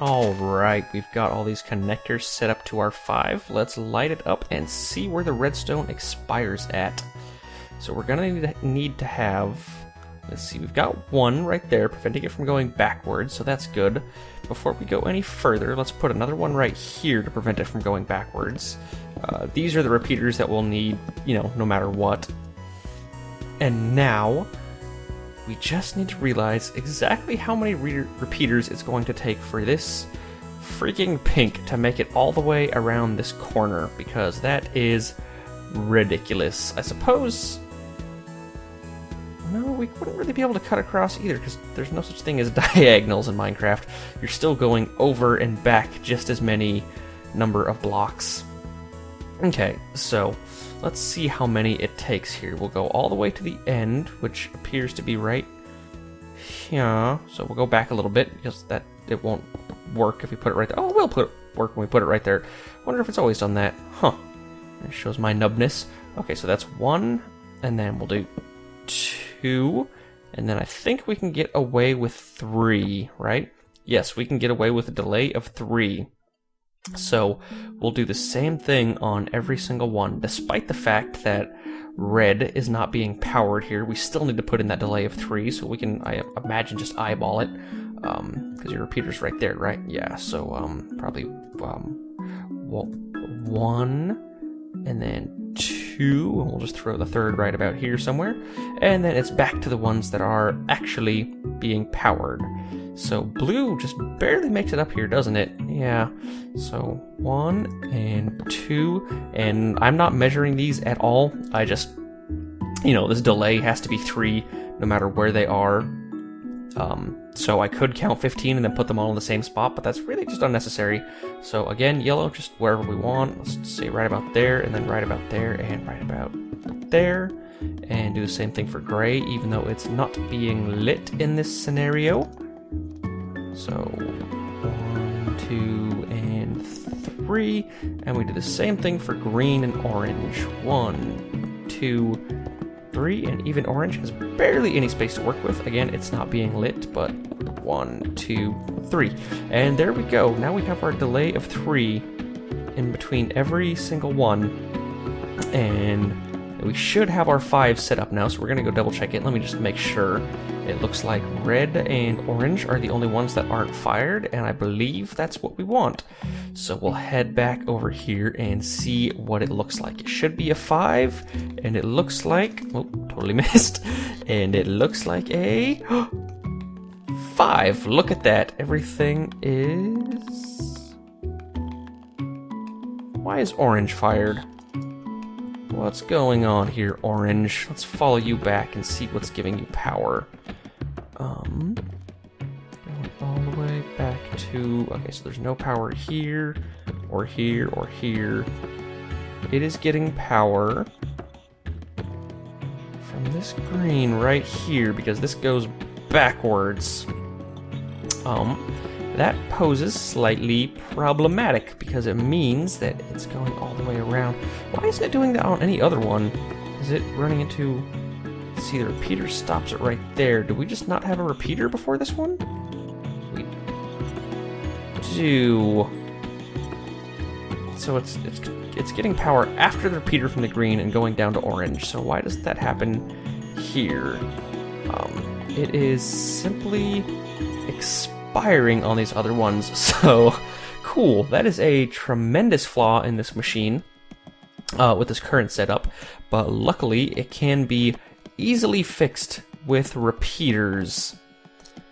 Alright, we've got all these connectors set up to our 5. Let's light it up and see where the redstone expires at. So we're gonna need to have, let's see, we've got 1 right there, preventing it from going backwards, so that's good. Before we go any further, let's put another 1 right here to prevent it from going backwards. These are the repeaters that we'll need, no matter what. And now, we just need to realize exactly how many repeaters it's going to take for this freaking pink to make it all the way around this corner, because that is ridiculous. I suppose... No, we wouldn't really be able to cut across either, because there's no such thing as diagonals in Minecraft. You're still going over and back just as many number of blocks. Okay, so let's see how many it takes here. We'll go all the way to the end, which appears to be right here. So we'll go back a little bit, because it won't work if we put it right there. Oh, it will work when we put it right there. I wonder if it's always done that. Huh. It shows my nubness. Okay, so that's 1, and then we'll do 2, and then I think we can get away with 3, right? Yes, we can get away with a delay of 3. So we'll do the same thing on every single one. Despite the fact that red is not being powered here, we still need to put in that delay of 3, so we can, I imagine, just eyeball it, because your repeater's right there, right? Yeah, so probably 1, and then 2, and we'll just throw the 3rd right about here somewhere, and then it's back to the ones that are actually being powered. So blue just barely makes it up here, doesn't it? Yeah. So 1 and 2, and I'm not measuring these at all. I just, this delay has to be 3 no matter where they are. So I could count 15 and then put them all in the same spot, but that's really just unnecessary. So again, yellow, just wherever we want. Let's say right about there, and then right about there, and right about there. And do the same thing for gray, even though it's not being lit in this scenario. So 1, 2, and 3, and we do the same thing for green and orange. 1, 2, 3, and even orange has barely any space to work with. Again, it's not being lit, but 1, 2, 3. And there we go. Now we have our delay of 3 in between every single one, and we should have our 5 set up now, so we're going to go double check it. Let me just make sure. It looks like red and orange are the only ones that aren't fired, and I believe that's what we want. So we'll head back over here and see what it looks like. It should be a 5, and it looks like... Oh, totally missed. And it looks like a... 5. Look at that. Everything is... Why is orange fired? What's going on here, orange? Let's follow you back and see what's giving you power. Going all the way back to... Okay, so there's no power here, or here, or here. It is getting power from this green right here, because this goes backwards. That poses slightly problematic, because it means that it's going all the way around. Why isn't it doing that on any other one? Is it running into... See, the repeater stops it right there. Do we just not have a repeater before this one? We do. So it's getting power after the repeater from the green and going down to orange. So why does that happen here? It is simply expiring on these other ones. So cool. That is a tremendous flaw in this machine with this current setup. But luckily, it can be easily fixed with repeaters.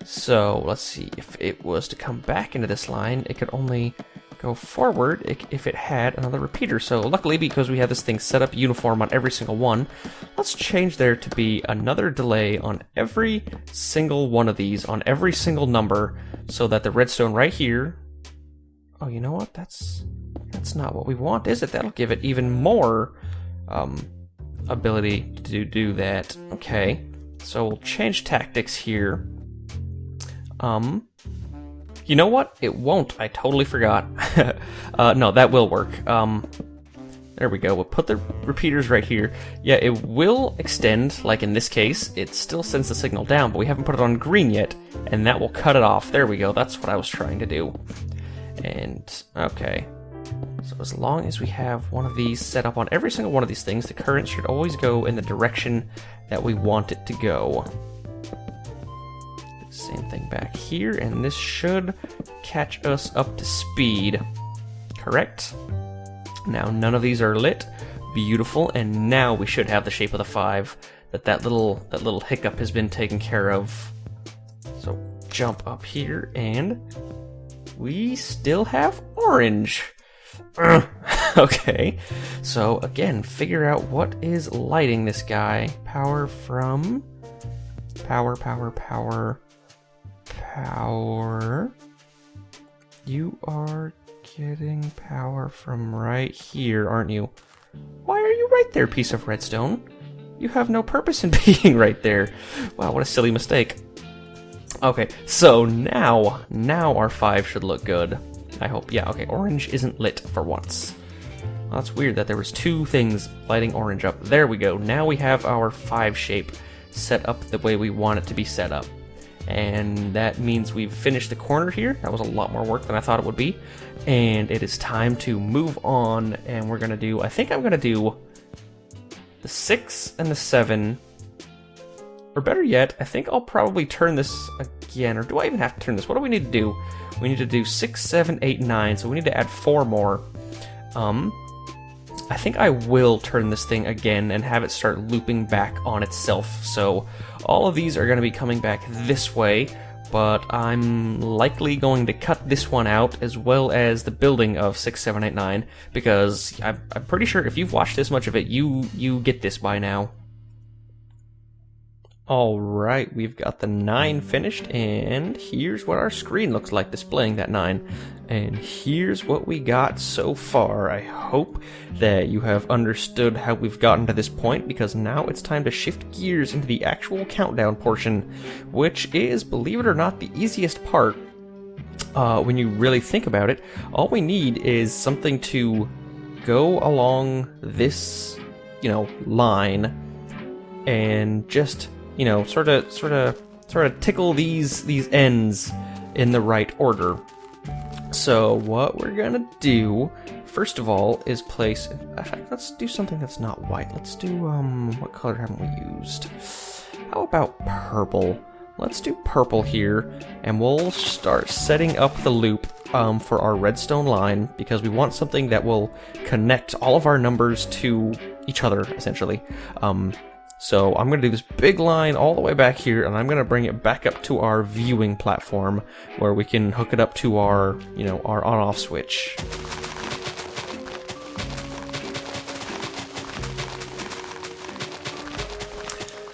So let's see, if it was to come back into this line, it could only go forward if it had another repeater. So luckily, because we have this thing set up uniform on every single one, let's change there to be another delay on every single one of these, on every single number, so that the redstone right here... Oh, you know what? That's not what we want, is it? That'll give it even more ability to do that. Okay, so we'll change tactics here. You know what? It won't. I totally forgot. No, that will work. There we go. We'll put the repeaters right here. Yeah, it will extend, like in this case. It still sends the signal down, but we haven't put it on green yet, and that will cut it off. There we go. That's what I was trying to do. And, okay. So as long as we have one of these set up on every single one of these things, the current should always go in the direction that we want it to go. Same thing back here, and this should catch us up to speed. Correct? Now, none of these are lit. Beautiful, and now we should have the shape of the 5. That little hiccup has been taken care of. So, jump up here, and we still have orange. Okay, so again, figure out what is lighting this guy. Power from... Power. You are getting power from right here, aren't you? Why are you right there, piece of redstone? You have no purpose in being right there. Wow, what a silly mistake. Okay, so now our 5 should look good. I hope. Yeah, okay, orange isn't lit for once. Well, that's weird that there was 2 things lighting orange up. There we go. Now we have our 5 shape set up the way we want it to be set up. And that means we've finished the corner here. That was a lot more work than I thought it would be. And it is time to move on, and we're gonna do, I think I'm gonna do the 6 and the 7. Or better yet, I think I'll probably turn this again. Or do I even have to turn this? What do we need to do? We need to do 6, 7, 8, 9. So we need to add 4 more. I think I will turn this thing again and have it start looping back on itself. So all of these are going to be coming back this way, but I'm likely going to cut this one out as well as the building of 6, 7, 8, 9, because I'm pretty sure if you've watched this much of it, you get this by now. Alright, we've got the 9 finished, and here's what our screen looks like displaying that 9. And here's what we got so far. I hope that you have understood how we've gotten to this point, because now it's time to shift gears into the actual countdown portion, which is, believe it or not, the easiest part. When you really think about it, all we need is something to go along this, line, and just... sort of tickle these ends in the right order. So what we're gonna do, first of all, is place... In fact, let's do something that's not white. Let's do, what color haven't we used? How about purple? Let's do purple here, and we'll start setting up the loop for our redstone line, because we want something that will connect all of our numbers to each other, essentially. So I'm going to do this big line all the way back here, and I'm going to bring it back up to our viewing platform, where we can hook it up to our, our on-off switch.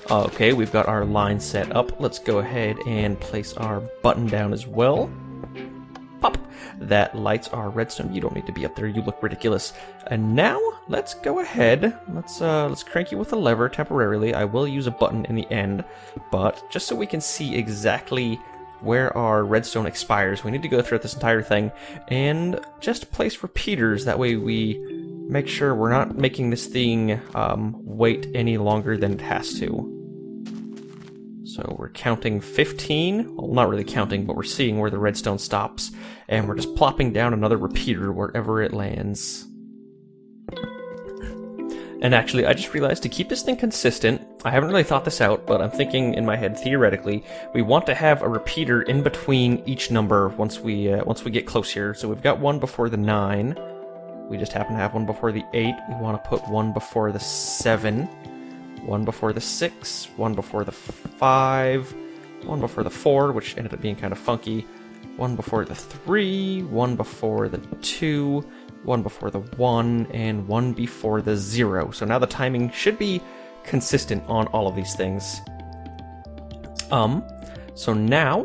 Okay, we've got our line set up. Let's go ahead and place our button down as well. Pop! That lights our redstone. You don't need to be up there. You look ridiculous. And now, let's go ahead. Let's crank you with a lever temporarily. I will use a button in the end, but just so we can see exactly where our redstone expires, we need to go through this entire thing and just place repeaters. That way we make sure we're not making this thing wait any longer than it has to. So we're counting 15, well, not really counting, but we're seeing where the redstone stops, and we're just plopping down another repeater wherever it lands. And actually, I just realized to keep this thing consistent, I haven't really thought this out, but I'm thinking in my head, theoretically, we want to have a repeater in between each number once we get close here. So we've got one before the 9, we just happen to have one before the 8, we want to put one before the 7, one before the 6, one before the 5, one before the 4, which ended up being kind of funky, one before the 3, one before the 2, one before the 1, and one before the 0. So now the timing should be consistent on all of these things. So now,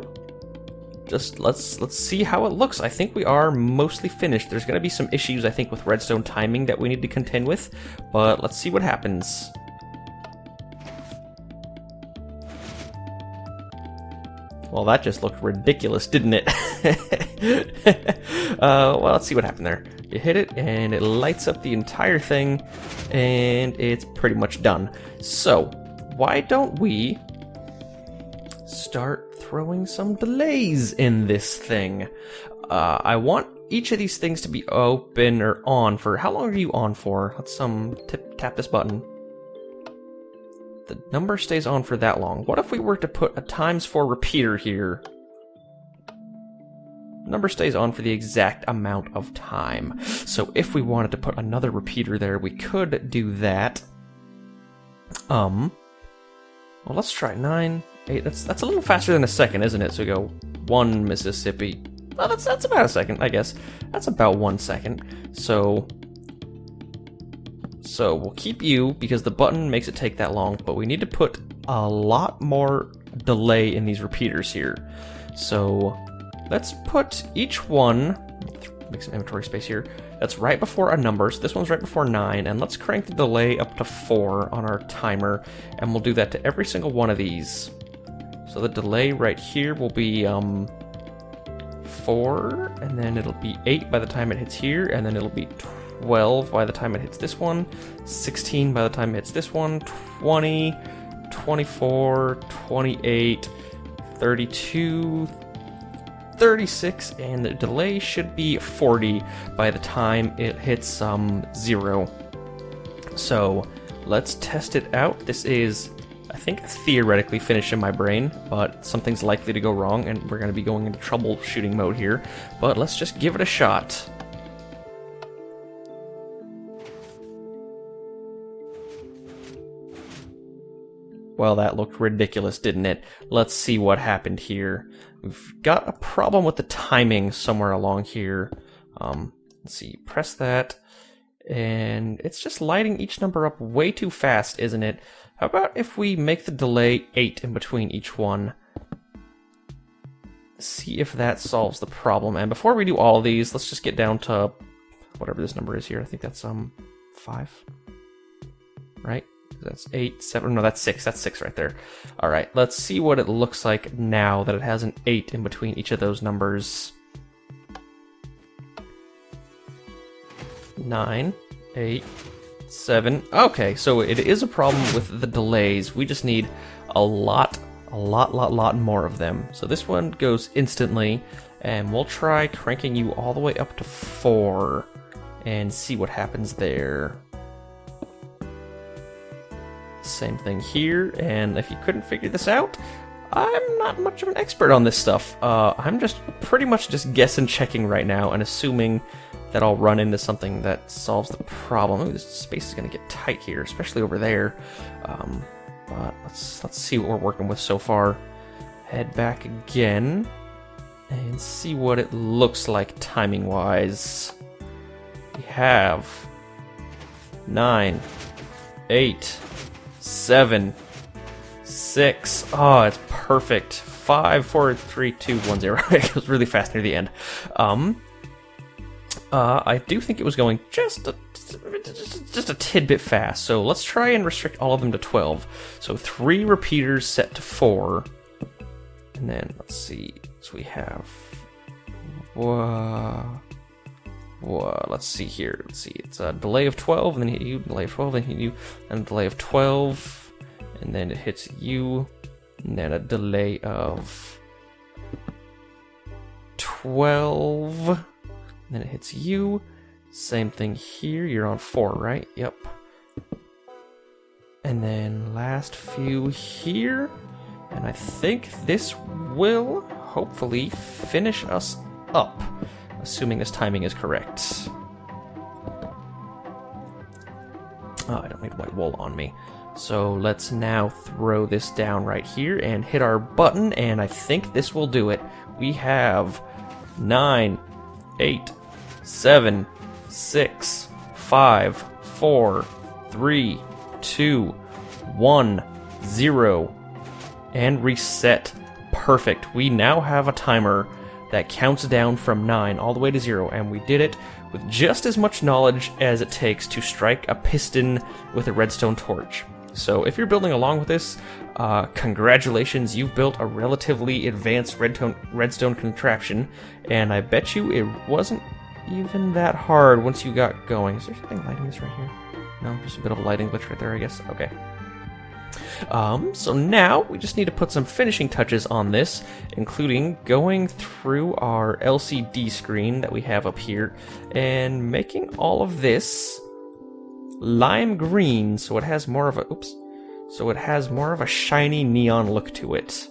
just let's see how it looks. I think we are mostly finished. There's going to be some issues, I think, with redstone timing that we need to contend with, but let's see what happens. Well, that just looked ridiculous, didn't it? Well, let's see what happened there. You hit it, and it lights up the entire thing, and it's pretty much done. So, why don't we start throwing some delays in this thing? I want each of these things to be open or on for... How long are you on for? Let's tap this button. The number stays on for that long. What if we were to put a ×4 repeater here? Number stays on for the exact amount of time. So if we wanted to put another repeater there, we could do that. Well, let's try 9, 8. That's a little faster than a second, isn't it? So we go 1 Mississippi. Well, that's about a second, I guess. That's about 1 second. So we'll keep you, because the button makes it take that long, but we need to put a lot more delay in these repeaters here. So let's put each one, make some inventory space here, that's right before a number. So this one's right before 9, and let's crank the delay up to 4 on our timer, and we'll do that to every single one of these. So the delay right here will be 4, and then it'll be 8 by the time it hits here, and then it'll be 12 by the time it hits this one, 16 by the time it hits this one, 20, 24, 28, 32, 36, and the delay should be 40 by the time it hits 0. So let's test it out. This is, I think, theoretically finished in my brain, but something's likely to go wrong, and we're going to be going into troubleshooting mode here. But let's just give it a shot. Well, that looked ridiculous, didn't it? Let's see what happened here. We've got a problem with the timing somewhere along here. Let's see, press that, and it's just lighting each number up way too fast, isn't it? How about if we make the delay 8 in between each one? See if that solves the problem. And before we do all of these, let's just get down to whatever this number is here. I think that's 5, right? That's 8, 7, no, that's 6. That's 6 right there. All right, let's see what it looks like now that it has an 8 in between each of those numbers. 9, 8, 7. Okay, so it is a problem with the delays. We just need a lot more of them. So this one goes instantly, and we'll try cranking you all the way up to 4 and see what happens there. Same thing here, and if you couldn't figure this out, I'm not much of an expert on this stuff. I'm just pretty much just guessing, checking right now, and assuming that I'll run into something that solves the problem. Ooh, this space is going to get tight here, especially over there. But let's see what we're working with so far. Head back again and see what it looks like timing-wise. We have 9, 8, 7, 6. Oh, it's perfect. 5, 4, 3, 2, 1, 0. It goes really fast near the end. I do think it was going just a tidbit fast. So let's try and restrict all of them to 12. So 3 repeaters set to 4. And then let's see. So we have... let's see here. Let's see. It's a delay of 12, and then hit you. Delay of 12, then hit you. And a delay of 12, and then it hits you. And then a delay of 12, and then it hits you. Same thing here. You're on 4, right? Yep. And then last few here. And I think this will hopefully finish us up, assuming this timing is correct. Oh, I don't need white wool on me. So let's now throw this down right here and hit our button, and I think this will do it. We have 9, 8, 7, 6, 5, 4, 3, 2, 1, 0, and reset. Perfect. We now have a timer that counts down from 9 all the way to 0, and we did it with just as much knowledge as it takes to strike a piston with a redstone torch. So if you're building along with this, congratulations, you've built a relatively advanced redstone contraption, and I bet you it wasn't even that hard once you got going. Is there something lighting this right here? No, just a bit of a lighting glitch right there, I guess. Okay. So now we just need to put some finishing touches on this, including going through our LCD screen that we have up here and making all of this lime green, so it has more of a shiny neon look to it.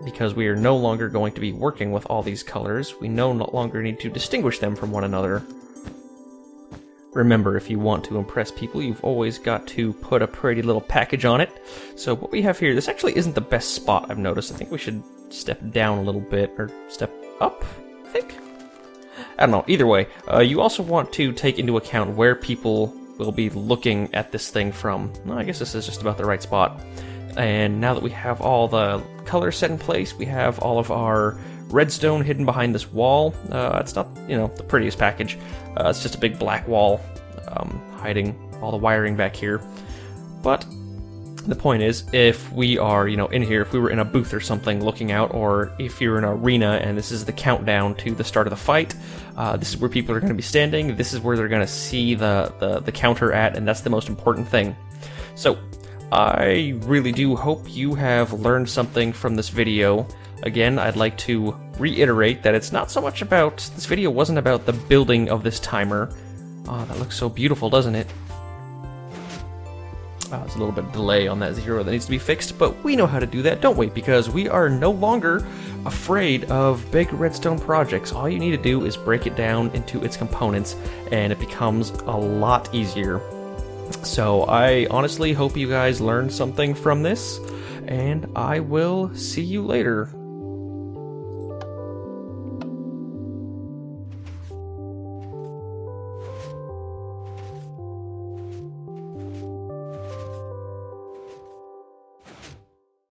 Because we are no longer going to be working with all these colors, we no longer need to distinguish them from one another. Remember, if you want to impress people, you've always got to put a pretty little package on it. So what we have here, this actually isn't the best spot, I've noticed. I think we should step down a little bit, or step up, I think? I don't know, either way, you also want to take into account where people will be looking at this thing from. Well, I guess this is just about the right spot. And now that we have all the colors set in place, we have all of our redstone hidden behind this wall. It's not, the prettiest package. It's just a big black wall hiding all the wiring back here. But the point is, if we are, in here, if we were in a booth or something looking out, or if you're in an arena and this is the countdown to the start of the fight, this is where people are going to be standing. This is where they're going to see the counter at, and that's the most important thing. So I really do hope you have learned something from this video. Again, I'd like to reiterate that it's not so much about, this video wasn't about the building of this timer. Oh, that looks so beautiful, doesn't it? There's a little bit of delay on that 0 that needs to be fixed, but we know how to do that, don't we? Because we are no longer afraid of big redstone projects. All you need to do is break it down into its components, and it becomes a lot easier. So I honestly hope you guys learned something from this, and I will see you later.